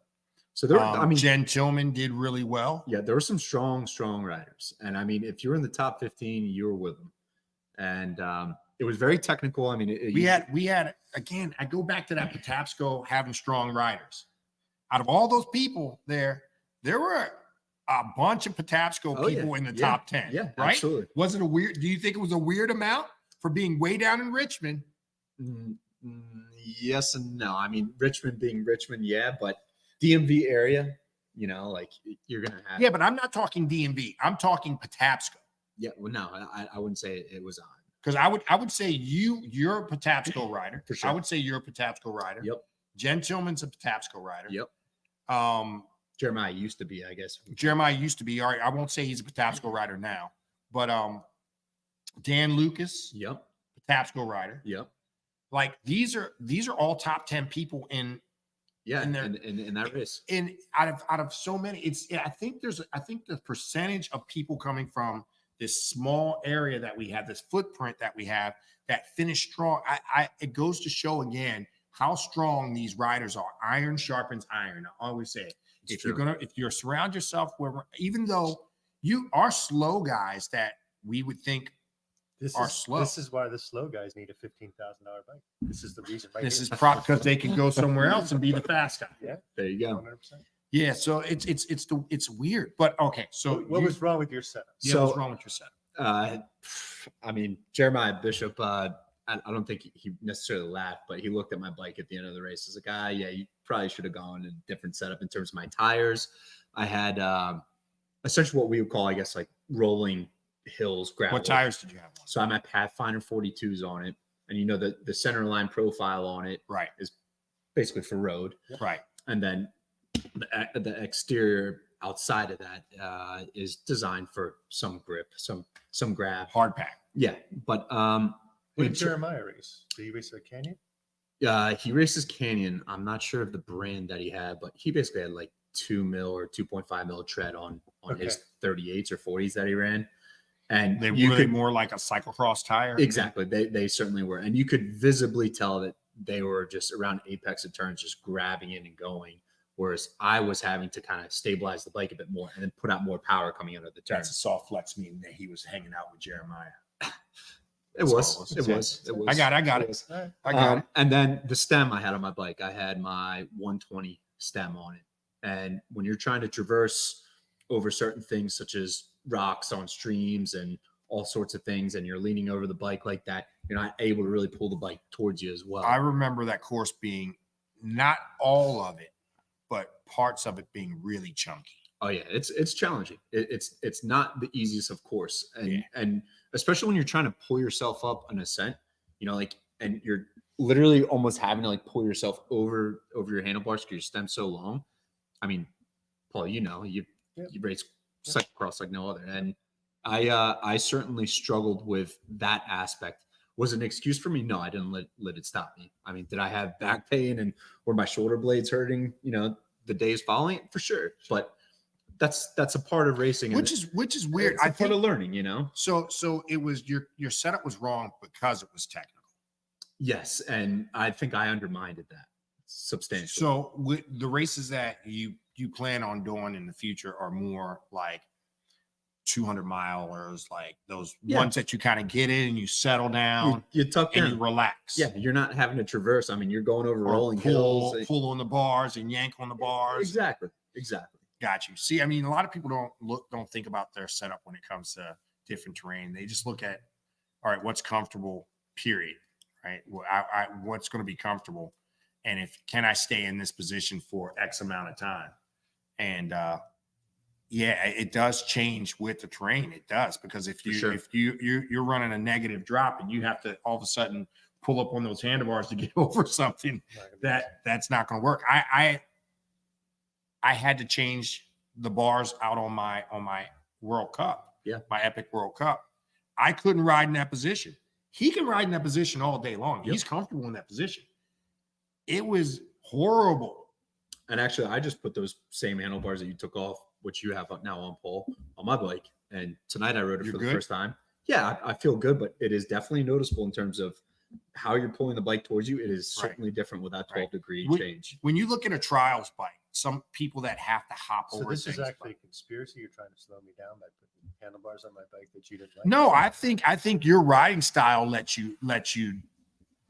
So there, I mean, Jen Tillman did really well. yeah, there were some strong riders. And I mean, if you're in the top 15, you were with them. And it was very technical. I mean, We had again. I go back to that Patapsco having strong riders. Out of all those people there were a bunch of Patapsco Oh, yeah. people in the Yeah. top 10. Yeah, right. absolutely. Was it a weird? Do you think it was a weird amount for being way down in Richmond? Yes and no. I mean, Richmond being Richmond, yeah, but DMV area, You know, like you're gonna have. Yeah, but I'm not talking DMV. I'm talking Patapsco. Yeah. Well, no, I wouldn't say it was on. Because I would say you're a Patapsco rider. For sure. I would say you're a Patapsco rider. Yep. Jen Tillman's a Patapsco rider. Yep. Jeremiah used to be, I guess. Jeremiah used to be. All right, I won't say he's a Patapsco rider now, but Dan Lucas, Yep. Patapsco rider. Yep. Like these are all top 10 people in Yeah. And they're- In that race. in out of so many. I think the percentage of people coming from this small area that we have, this footprint that we have, that finish strong. It goes to show again how strong these riders are. Iron sharpens iron. I always say it. It's If you're surround yourself where, even though you are slow guys that we would think are slow. This is why the slow guys need a $15,000 bike. This is the reason. Right this here. is because they can go somewhere else and be the fast guy. Yeah. There you go. 100%. Yeah, so it's weird, but okay. So What was wrong with your setup? what's So- wrong with your setup? I mean, Jeremiah Bishop, I don't think he necessarily laughed, but he looked at my bike at the end of the race as like, yeah, you probably should have gone in a different setup in terms of my tires. I had essentially what we would call, I guess, like rolling hills, gravel. What tires did you have on? So I had my Pathfinder 42s on it. And you know, the center line profile on it Right, is basically for road. right. And then the exterior outside of that is designed for some grip, some grab. Hard pack. Yeah. But What in did ter- Jeremiah race? Did he race a Canyon? he races Canyon. I'm not sure of the brand that he had, but he basically had like 2 mil or 2.5 mil tread on his 38s or 40s that he ran. And They you were could more like a cyclocross tire. exactly they certainly were, and you could visibly tell that they were just around apex of turns, just grabbing it and going. Whereas I was having to kind of stabilize the bike a bit more and then put out more power coming out of the turn. That's a soft flex, meaning that he was hanging out with Jeremiah. It was. I got it. All right. I got it. And then the stem I had on my bike, I had my 120 stem on it. And when you're trying to traverse over certain things such as rocks on streams and all sorts of things, and you're leaning over the bike like that, you're not able to really pull the bike towards you as well. I remember that course being not all of it, but parts of it being really chunky. Oh yeah, it's challenging. It's not the easiest of course, and Yeah. and especially when you're trying to pull yourself up an ascent, you know, like, and you're literally almost having to like pull yourself over your handlebars because your stem's so long. I mean, Paul, you know, you race cyclocross like no other, and I certainly struggled with that aspect. Was it an excuse for me? No, I didn't let it stop me. I mean, did I have back pain and were my shoulder blades hurting, you know, the days following? For sure. But that's a part of racing. and Which is weird. it's a I part think of learning, you know? so it was your setup was wrong because it was technical. Yes. And I think I undermined that substantially. So with the races that you plan on doing in the future are more like 200 milers, like those Yeah. ones that you kind of get in and you settle down you tuck and in. you relax. Yeah, you're not having to traverse. I mean, you're going over Or rolling hills. pull on the bars and yank on the bars. Exactly. Got you. See, I mean, a lot of people don't think about their setup when it comes to different terrain. They just look at, all right, what's comfortable, period. Right. Well, what's going to be comfortable. And can I stay in this position for X amount of time? And yeah, it does change with the terrain. It does, because if For sure. you're running a negative drop and you have to all of a sudden pull up on those handlebars to get over something, that's not going to work. I had to change the bars out on my World Cup. Yeah. My Epic World Cup. I couldn't ride in that position. He can ride in that position all day long. Yep. He's comfortable in that position. It was horrible. And actually, I just put those same handlebars that you took off, which you have now on pole, on my bike. And tonight I rode it You're for good? the first time. Yeah, I feel good, but it is definitely noticeable in terms of how you're pulling the bike towards you. It is Right. certainly different with that Right. 12-degree When- change. When you look at a trials bike, some people that have to hop So over this is things. actually a conspiracy. You're trying to slow me down by putting handlebars on my bike that you didn't like. No, I think your riding style lets you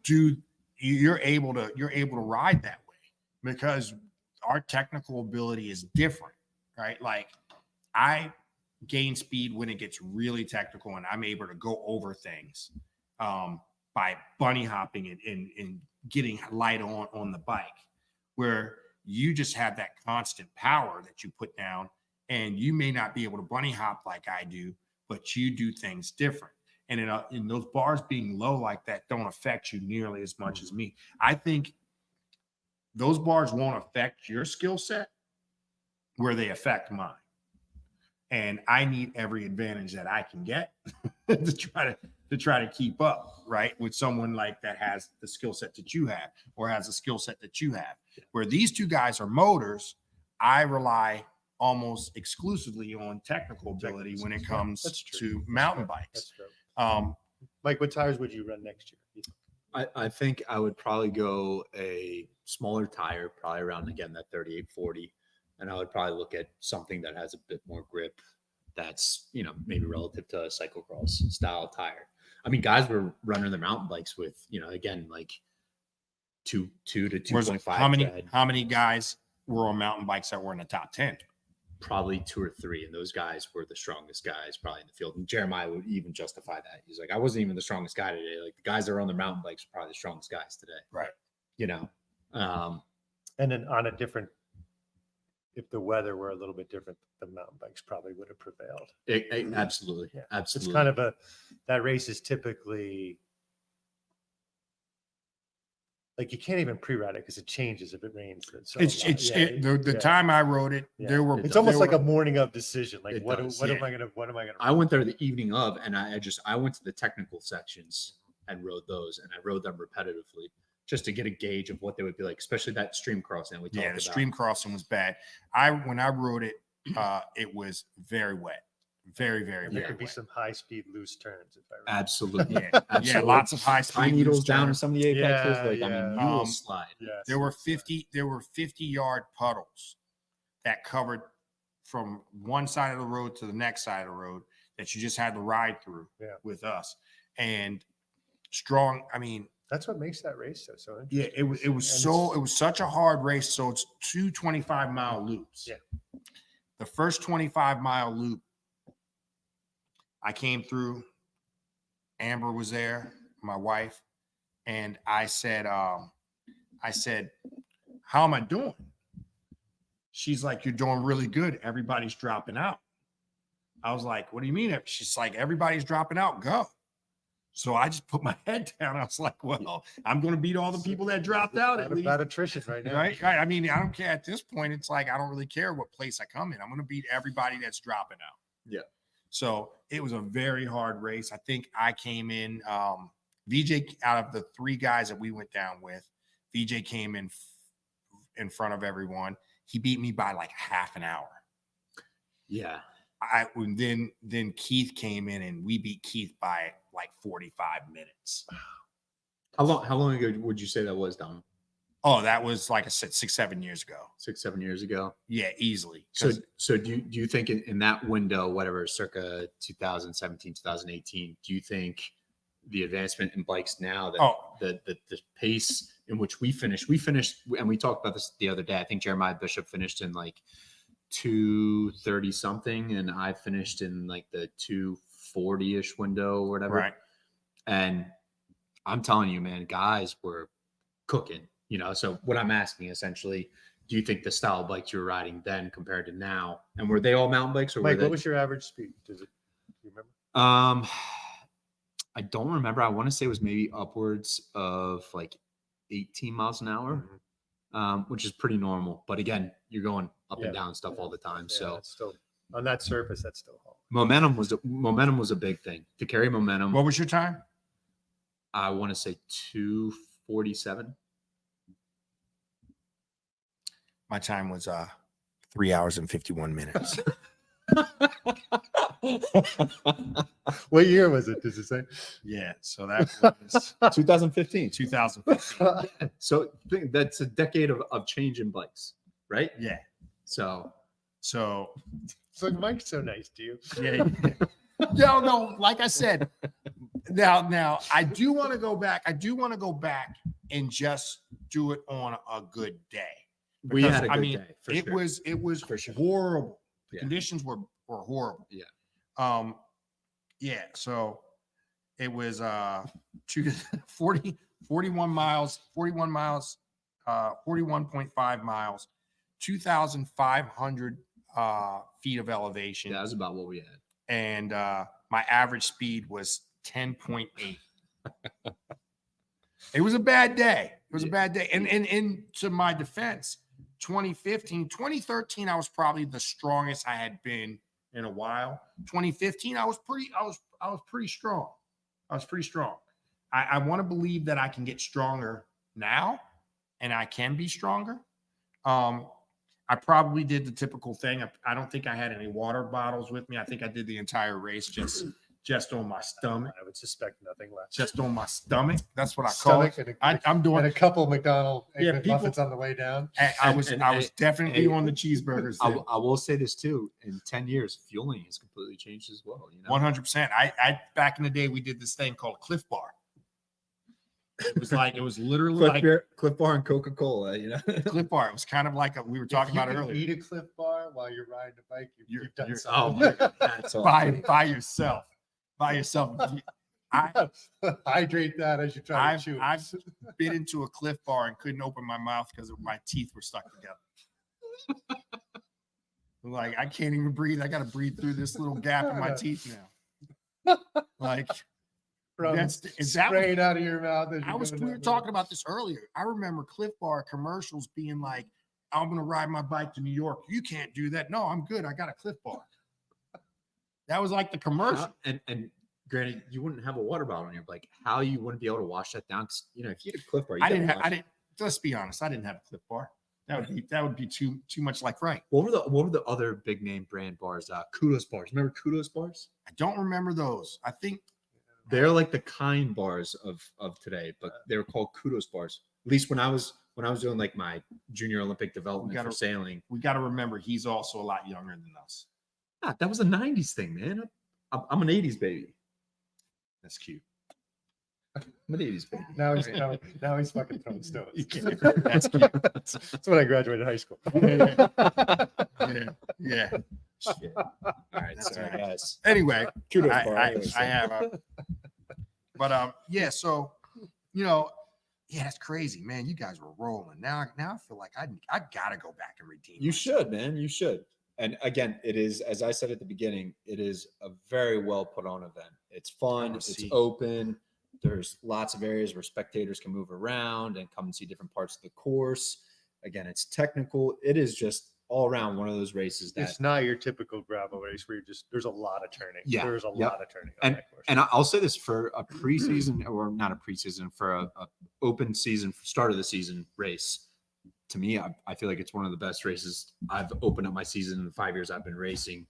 do. You're able to ride that way because our technical ability is different, right? Like I gain speed when it gets really technical, and I'm able to go over things by bunny hopping and getting light on the bike. Where you just have that constant power that you put down, and you may not be able to bunny hop like I do, but you do things different. And in those bars being low like that don't affect you nearly as much as me. I think those bars won't affect your skill set where they affect mine. And I need every advantage that I can get to try to keep up, right, with someone like that has the skill set that you have or has the skill set that you have. Where these two guys are motors, I rely almost exclusively on technical ability when it comes That's true. to mountain That's bikes. true. Mike, what tires would you run next year? I think I would probably go a smaller tire, probably around again that 3840, and I would probably look at something that has a bit more grip. That's maybe relative to a cyclocross style tire. I mean, guys were running their mountain bikes with again like 2 to 2.5. How many guys were on mountain bikes that were in the top 10? Probably 2 or 3, and those guys were the strongest guys probably in the field. And Jeremiah would even justify that. He's like, I wasn't even the strongest guy today. Like the guys that are on their mountain bikes are probably the strongest guys today. Right. And then on a different, if the weather were a little bit different, the mountain bikes probably would have prevailed. Absolutely. Yeah. Absolutely. It's kind of that race is typically like you can't even pre-ride it because it changes if it rains. The time I rode it, it's almost like a morning of decision. Like It what does, am I gonna I went there the evening of, and I went to the technical sections and rode those, and I rode them repetitively just to get a gauge of what they would be like, especially that stream crossing we talked about. The stream crossing was bad. When I rode it, it was very wet. Very, very, there very could be wet. some high speed loose turns if I remember. Absolutely. Yeah, Absolutely. lots of high speed Pine needles loose down in turns. some of the apexes. Yeah, I mean, yeah. you will slide. Yes. There were 50-yard puddles that covered from one side of the road to the next side of the road that you just had to ride through with us. And strong, I mean, That's what makes that race so interesting. yeah, it was such a hard race. So it's 2 25-mile loops. Yeah. The first 25-mile loop, I came through. Amber was there, my wife, and I said, how am I doing? She's like, you're doing really good. Everybody's dropping out. I was like, what do you mean? She's like, everybody's dropping out. Go. So I just put my head down. I was like, well, I'm going to beat all the people that dropped out at least. About attrition right now. Right? I mean, I don't care at this point. It's like, I don't really care what place I come in. I'm going to beat everybody that's dropping out. Yeah. So it was a very hard race. I think I came in, VJ, out of the 3 guys that we went down with, VJ came in front of everyone. He beat me by like half an hour. Yeah. Then Keith came in and we beat Keith by like 45 minutes. How long ago would you say that was, Dom? Oh, that was like I said, 6-7 years ago. 6-7 years ago. Yeah, easily. So do you think in that window, whatever, circa 2017, 2018, do you think the advancement in bikes now, that the pace in which we finished, and we talked about this the other day. I think Jeremiah Bishop finished in like 230 something, and I finished in like the 240-ish window or whatever. Right. And I'm telling you, man, guys were cooking. So what I'm asking essentially, do you think the style of bikes you were riding then compared to now, and were they all mountain bikes or Mike, were they? what was your average speed? Do you remember? I don't remember. I want to say it was maybe upwards of like 18 miles an hour, which is pretty normal. But again, you're going up and down stuff all the time. Yeah, So that's still on that surface, that's still hard. momentum was a big thing to carry momentum. What was your time? I want to say 247. My time was 3 hours and 51 minutes. What year was it? Does it say? Yeah, so that was 2015. 2015. So that's a decade of change in bikes, right? Yeah. So So So Mike's so nice to you. yeah. No, like I said, now I do want to go back. I do want to go back and just do it on a good day. we Because, had a I good mean, day. For it sure. was For sure. horrible. The Yeah. conditions were horrible. Yeah. Yeah. So it was 41 miles, 41.5 miles 2,500 feet of elevation. Yeah, that's about what we had. And my average speed was 10.8. It was a bad day. It was a bad day. And to my defense, 2013, I was probably the strongest I had been in a while. 2015, I was pretty strong. I was pretty strong. I want to believe that I can get stronger now, and I can be stronger. I probably did the typical thing. I don't think I had any water bottles with me. I think I did the entire race just on my stomach. I would suspect nothing less. Just on my stomach. That's what I call it. Stomach I'm and doing. a couple McDonald's Yeah, people- muffins on the way down. I was definitely hey, on the cheeseburgers. I will say this too. In 10 years, fueling has completely changed as well. You know, 100%. I back in the day we did this thing called Cliff Bar. It was literally like Cliff Bar and Coca-Cola. You know, Cliff Bar. It was kind of like we were talking about If you can earlier. eat a Cliff Bar while you're riding a bike, you've done you're- something. oh my God, that's By yourself. By yourself. Hydrate that as you try to chew. I've been into a Cliff Bar and couldn't open my mouth because my teeth were stuck together. Like I can't even breathe. I got to breathe through this little gap in my teeth now. Like From that was- spraying out of your mouth. As you're going we were down the talking road. about this earlier. I remember Cliff Bar commercials being like, I'm going to ride my bike to New York. You can't do that. No, I'm good. I got a Cliff Bar. That was like the commercial. and granted, you wouldn't have a water bottle on your bike. How you wouldn't be able to wash that down? 'Cause, you know, if you had a Cliff Bar, you I gotta didn't wash have, I didn't, let's be honest. I didn't have a Cliff Bar. That would be too much like right. What were the other big name brand bars? Kudos bars. Remember Kudos bars? I don't remember those. I think They're like the kind bars of today, but they were called Kudos bars. At least when I was doing like my junior Olympic development gotta- for sailing. we got to remember he's also a lot younger than us. Ah, that was a 90s thing, man. I'm an 80s baby. That's cute. I'm an 80s baby. Now he's fucking throwing stones. That's cute. That's when I graduated high school. Yeah. Shit. All right, That's sorry right. guys. Anyway, Kudos I bar. anyways. have yeah. So, that's crazy, man. You guys were rolling. Now I feel like I gotta go back and redeem. You myself. should, man. You should. And again, it is, as I said at the beginning, it is a very well put on event. It's fun. Oh, It's see. open. There's lots of areas where spectators can move around and come and see different parts of the course. Again, it's technical. It is just all around one of those races that, It's not your typical gravel race where there's a lot of turning. Yeah, There's a yep. lot of turning on that course. and I'll say this for a preseason or not a preseason, for a open season, start of the season race. To me, I feel like it's one of the best races I've opened up my season in the 5 years I've been racing.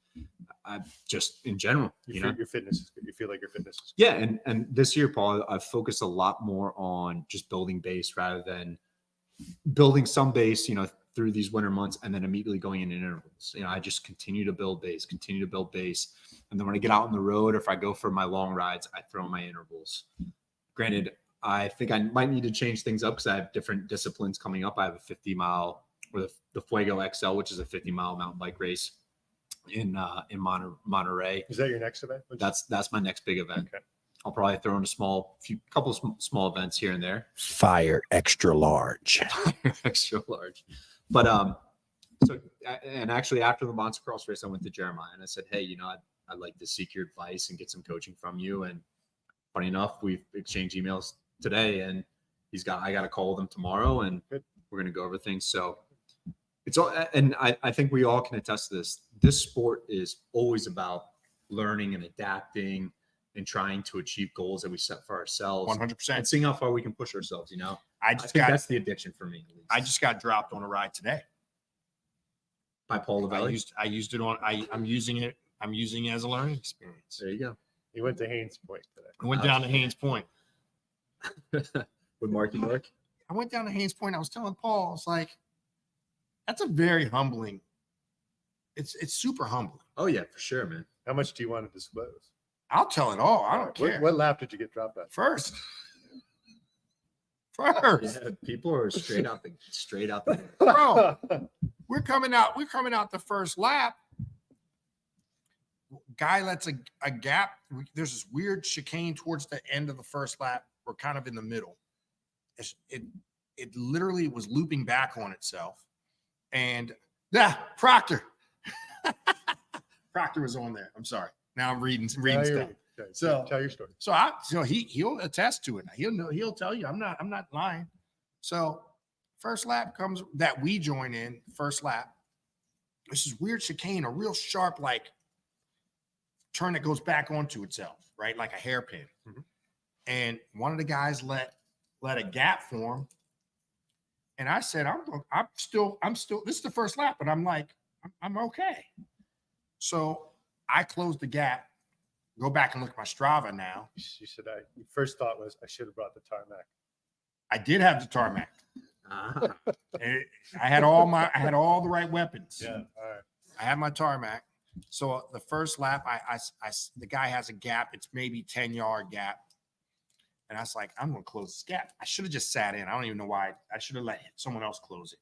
I've just in general, you feel your fitness is good. You feel like your fitness is Yeah, and this year, Paul, I've focused a lot more on just building base rather than building some base, through these winter months and then immediately going in intervals. I just continue to build base. And then when I get out on the road, or if I go for my long rides, I throw in my intervals. Granted, I think I might need to change things up because I have different disciplines coming up. I have a 50-mile, or the Fuego XL, which is a 50-mile mountain bike race in Monterey. Is that your next event? That's my next big event. Okay. I'll probably throw in a couple of small events here and there. Fire extra large. Extra large. But so and actually after the Monster Cross race, I went to Jeremiah and I said, hey, I'd like to seek your advice and get some coaching from you. And funny enough, we've exchanged emails today, and I got a call with him tomorrow, and we're gonna go over things. So it's all, and I think we all can attest to this. This sport is always about learning and adapting and trying to achieve goals that we set for ourselves 100%. and seeing how far we can push ourselves. I I think that's the addiction for me. At least. I just got dropped on a ride today. by Paul Lavelli. I used it on. I'm using it. I'm using it as a learning experience. There you go. You went to Haynes Point today. I went down to Haynes Point. With Marky Mark. I went down to Haynes Point. I was telling Paul, I was like, that's a very humbling. It's super humbling. Oh yeah, for sure, man. How much do you want to disclose? I'll tell it all. I don't care. What lap did you get dropped at? First. Yeah, people are straight out the Bro. We're coming out the first lap. Guy lets a gap. There's this weird chicane towards the end of the first lap. We're kind of in the middle. It literally was looping back on itself. And yeah, Proctor. Proctor was on there. I'm sorry. Now I'm reading Tell stuff. your- So- tell your story. So he'll attest to it. He'll tell you I'm not lying. So first lap comes that we join in, first lap. This is weird chicane, a real sharp like turn that goes back onto itself, right? Like a hairpin. Mhm. And one of the guys let a gap form. And I said, I'm still, this is the first lap, but I'm like, I'm okay. So I closed the gap, go back and look at my Strava now. You said your first thought was I should have brought the tarmac. I did have the tarmac. Ah, And I had all the right weapons. Yeah. All right. I had my tarmac. So the first lap, the guy has a gap. It's maybe 10-yard gap. And I was like, I'm going to close this gap. I should have just sat in. I don't even know why. I should have let someone else close it.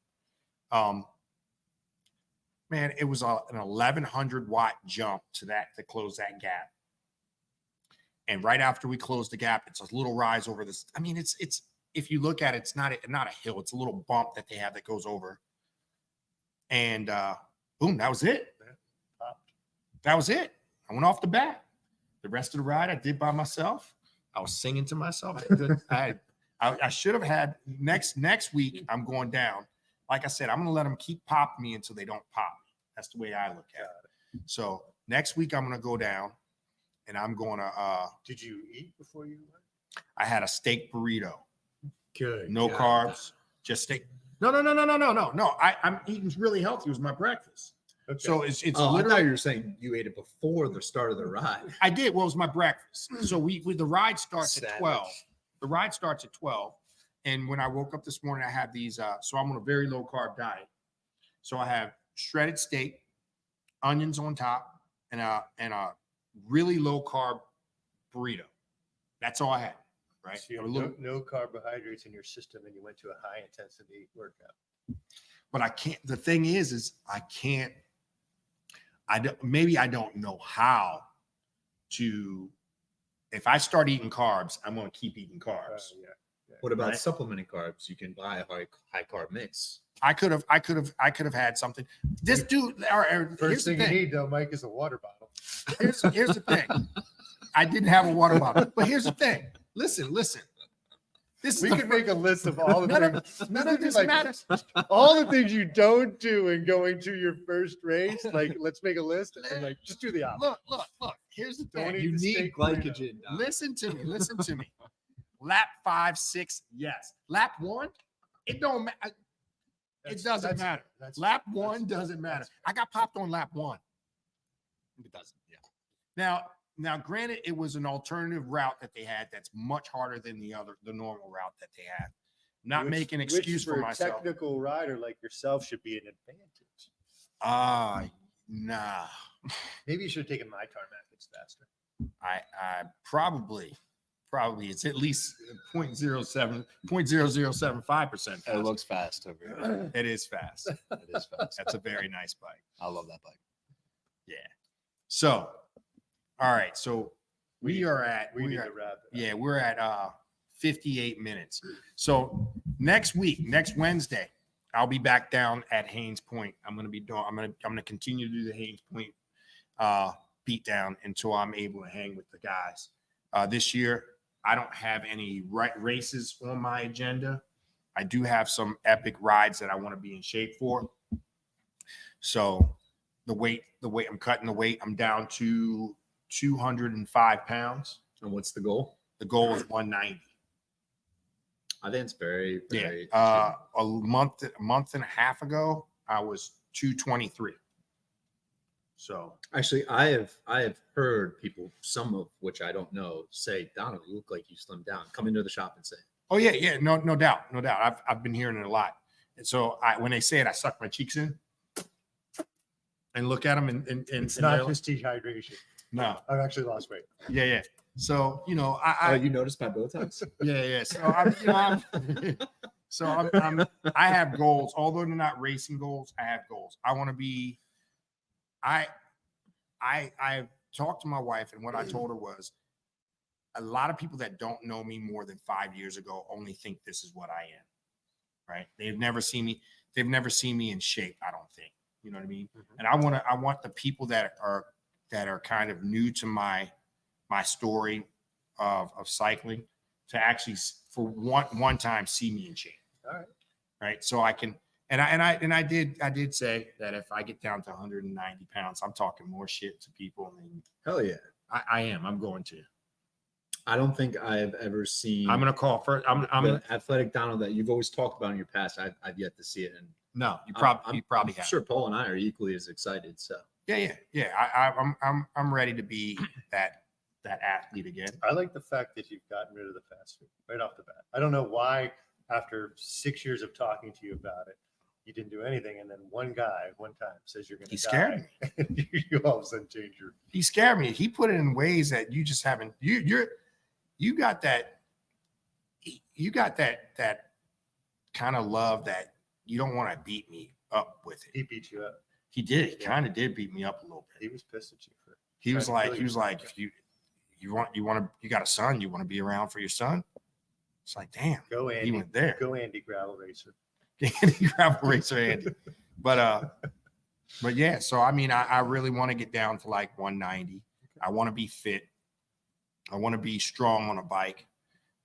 Man, it was an 1100 watt jump to close that gap. And right after we closed the gap, it's a little rise over this. I mean, it's if you look at it, it's not a hill. It's a little bump that they have that goes over. And boom, that was it. That was it. I went off the bat. The rest of the ride I did by myself. I was singing to myself. I should have had next week. I'm going down. Like I said, I'm going to let them keep popping me until they don't pop me. That's the way I look at it. So next week I'm going to go down, and I'm going to. Did you eat before you went? I had a steak burrito, Good. no God. carbs, just steak. No. I'm eating really healthy. It was my breakfast. Okay. So it's oh, I thought literally. you were saying you ate it before the start of the ride. I did. Well, it was my breakfast. So the ride starts at Savage. 12. The ride starts at 12. And when I woke up this morning, I have these. So I'm on a very low carb diet. So I have shredded steak, onions on top, and a really low carb burrito. That's all I had. Right. So you A have little- no carbohydrates in your system, and you went to a high intensity workout. but I can't. The thing is I can't. Maybe I don't know how to. If I start eating carbs, I'm going to keep eating carbs. Yeah. What about Right. supplementing carbs? You can buy a high carb mix. I could have had something. This dude. Here's First the thing you thing. need though, Mike, is a water bottle. Here's the thing. I didn't have a water bottle, but here's the thing. Listen. This is We the could make a list of all the none things. of, none of this Like, matters. all the things you don't do in going to your first race. Like, let's make a list and like just do the opposite. Look. Here's the Don't thing. eat You the need steak burrito. glycogen. Doc. Listen to me. Lap 5, 6, yes. Lap 1, it don't matter. It doesn't matter. That's Lap 1 doesn't matter. that's- I got popped on lap 1. It doesn't. Yeah. Now, granted, it was an alternative route that they had that's much harder than the normal route that they had. Not which- making which excuse for a myself. technical rider like yourself should be an advantage. Nah. Maybe you should have taken my tarmac. It's faster. I probably it's at least 0.0075%. It looks fast over here. It is fast. It is fast. That's a very nice bike. I love that bike. So, all right. So we are at We need to wrap it. yeah, we're at 58 minutes. So next Wednesday, I'll be back down at Haynes Point. I'm gonna continue to do the Haynes Point beat down until I'm able to hang with the guys. This year, I don't have any races on my agenda. I do have some epic rides that I want to be in shape for. So the weight, I'm cutting the weight. I'm down to 205 pounds. And what's the goal? The goal is 190. I think it's very, very. A month and a half ago, I was 223. So Actually, I have heard people, some of which I don't know, say, Donald, you look like you slimmed down. Come into the shop and say, oh yeah, no doubt. I've been hearing it a lot. And so when they say it, I suck my cheeks in and look at them and It's and not they're- just dehydration. no, I've actually lost weight. yeah. So "Oh, I you noticed my Botox?" yeah. So I have goals. Although they're not racing goals, I have goals. I want to be. I've talked to my wife, and what I told her was, a lot of people that don't know me more than 5 years ago only think this is what I am. Right? They've never seen me. they've never seen me in shape. I don't think, you know what I mean? Mhm. And I want the people that are kind of new to my story of cycling to actually for one time see me in shape. All right. Right. So I can, I did say that if I get down to 190 pounds, I'm talking more shit to people than Hell yeah. I am. I'm going to. I don't think I've ever seen I'm gonna call first. I'm the athletic Donald that you've always talked about in your past. I've yet to see it. And no. You I'm probably have. sure Paul and I are equally as excited. So Yeah. I'm ready to be that athlete again. I like the fact that you've gotten rid of the fast food right off the bat. I don't know why, after 6 years of talking to you about it, you didn't do anything, and then one guy one time says you're going to He die. scared me. And you all of a sudden change your. He scared me. He put it in ways that you just haven't. You got that. You got that kind of love that you don't want to beat me up with it. He beat you up. He did. He kind of did beat me up a little bit. He was pissed at you for. He was trying to like, kill you. if you got a son, you want to be around for your son. It's like, damn, Go he Andy. went there. Go Andy Gravel Racer. Andy Gravel Racer Andy. But yeah, so I mean, I really want to get down to like 190. I want to be fit. I want to be strong on a bike.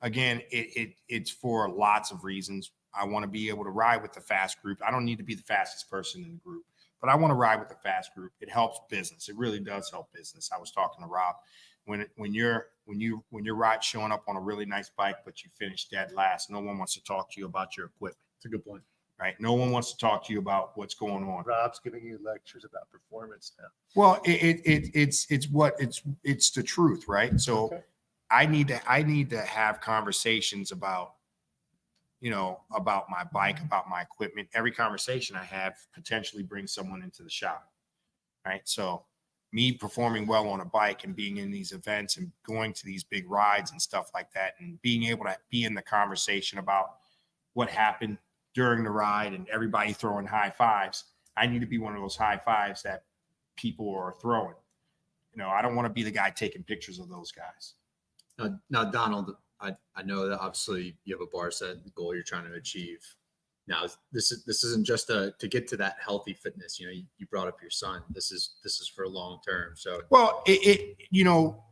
Again, it's for lots of reasons. I want to be able to ride with the fast group. I don't need to be the fastest person in the group, but I want to ride with the fast group. It helps business. It really does help business. I was talking to Rob when you're right showing up on a really nice bike, but you finish dead last. No one wants to talk to you about your equipment. it's a good point. Right? No one wants to talk to you about what's going on. Rob's giving you lectures about performance now. Well, it's the truth, right? So Okay. I need to have conversations about, about my bike, about my equipment. Every conversation I have potentially brings someone into the shop, right? So me performing well on a bike and being in these events and going to these big rides and stuff like that, and being able to be in the conversation about what happened during the ride and everybody throwing high fives. I need to be one of those high fives that people are throwing. I don't want to be the guy taking pictures of those guys. Now, Donald, I know that obviously you have a bar set goal you're trying to achieve. Now, this isn't just to get to that healthy fitness. You brought up your son. This is for long term. So Well,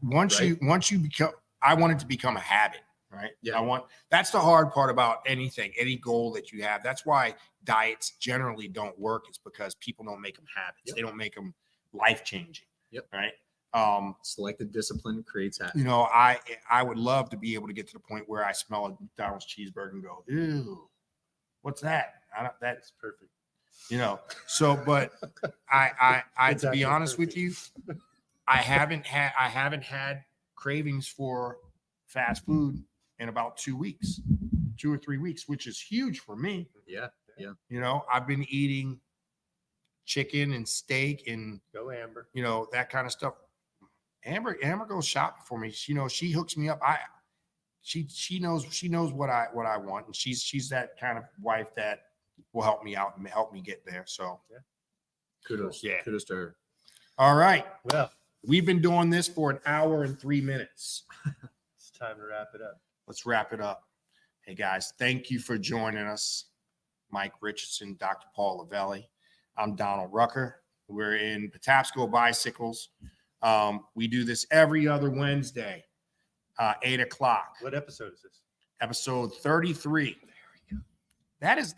once Right. you become, I want it to become a habit, right? Yeah. That's the hard part about anything, any goal that you have. That's why diets generally don't work. It's because people don't make them habits. Yep. They don't make them life changing. Yep. Right. selected discipline creates habit. I would love to be able to get to the point where I smell a McDonald's cheeseburger and go, ew, what's that? That's Perfect. So, but I It's to be actually honest with perfect. you, I haven't had cravings for fast food in about 2 weeks, 2 or 3 weeks, which is huge for me. Yeah. I've been eating chicken and steak and, Go Amber. that kind of stuff. Amber goes shopping for me. She hooks me up. She knows what I want. And she's that kind of wife that will help me out and help me get there. So, Kudos. Yeah. Kudos to her. all right. Well, We've been doing this for an hour and 3 minutes. it's time to wrap it up. Let's wrap it up. Hey guys, thank you for joining us. Mike Richardson, Dr. Paul Lavelli. I'm Donald Rucker. We're in Patapsco Bicycles. We do this every other Wednesday, 8 o'clock. What episode is this? Episode 33. That's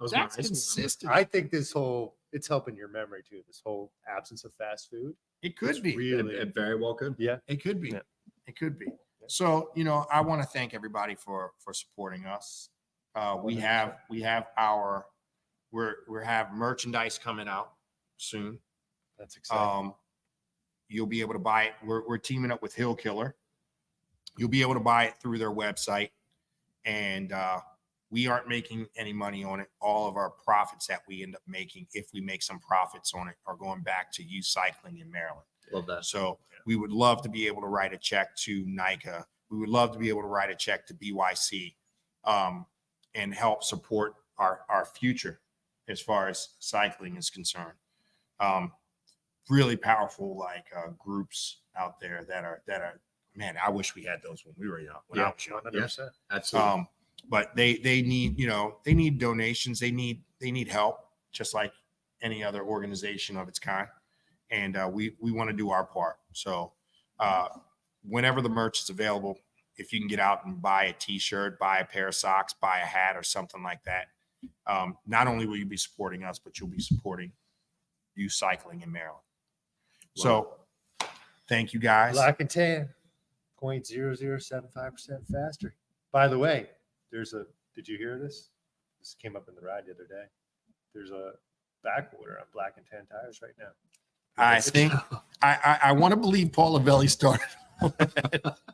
was my high school consistent. I think it's helping your memory too. This whole absence of fast food. It could be. Really, It very well could. It could be. Yeah. It could be. So, I want to thank everybody for supporting us. We have our we have merchandise coming out soon. that's exciting. You'll be able to buy it. We're teaming up with Hill Killer. You'll be able to buy it through their website, and we aren't making any money on it. All of our profits that we end up making, if we make some profits on it, are going back to youth cycling in Maryland. Love that. So we would love to be able to write a check to NICA. We would love to be able to write a check to BYC, and help support our future as far as cycling is concerned. Really powerful groups out there that are man. I wish we had those when we were young. When I was young. 100%. Absolutely. But they need, they need donations. They need help, just like any other organization of its kind. And we want to do our part. So whenever the merch is available, if you can get out and buy a t-shirt, buy a pair of socks, buy a hat or something like that, not only will you be supporting us, but you'll be supporting youth cycling in Maryland. So thank you guys. Black and tan, 0.0075% faster. By the way, did you hear this? This came up in the ride the other day. There's a back order on black and tan tires right now. I think I want to believe Paul Lavelli started.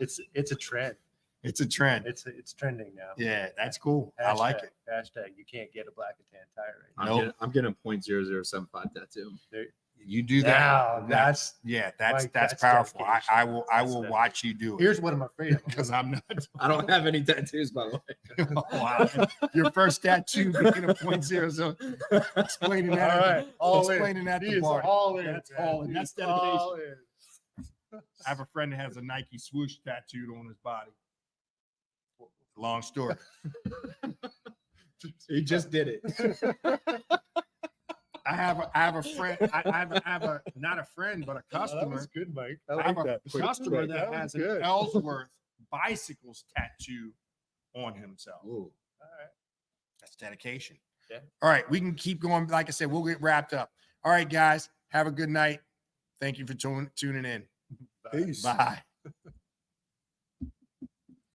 It's a trend. It's a trend. It's trending now. Yeah, that's cool. I like it. Hashtag you can't get a black and tan tire right now. Nope. I'm getting 0.0075 tattoo. You do that. Now that's That's Mike, that's that's powerful. dedication. I will That's watch you do it here's what I'm afraid of. because I'm not. I don't have any tattoos, by the way. Wow. Your first tattoo being a 0.00. Explaining All that. right, all in. Explaining that He to is Bart. all in. That's man. all in. He That's is dedication. all in. I have a friend that has a Nike swoosh tattooed on his body. Long story. He just did it. I have a friend. I have a not a friend, but a That customer. was good, Mike. I have a customer that was has good. an Ellsworth bicycles tattoo on himself. Ooh. All right. That's dedication. Yeah. All right, we can keep going. Like I said, we'll get wrapped up. All right, guys, have a good night. Thank you for tuning in. Bye. Bye.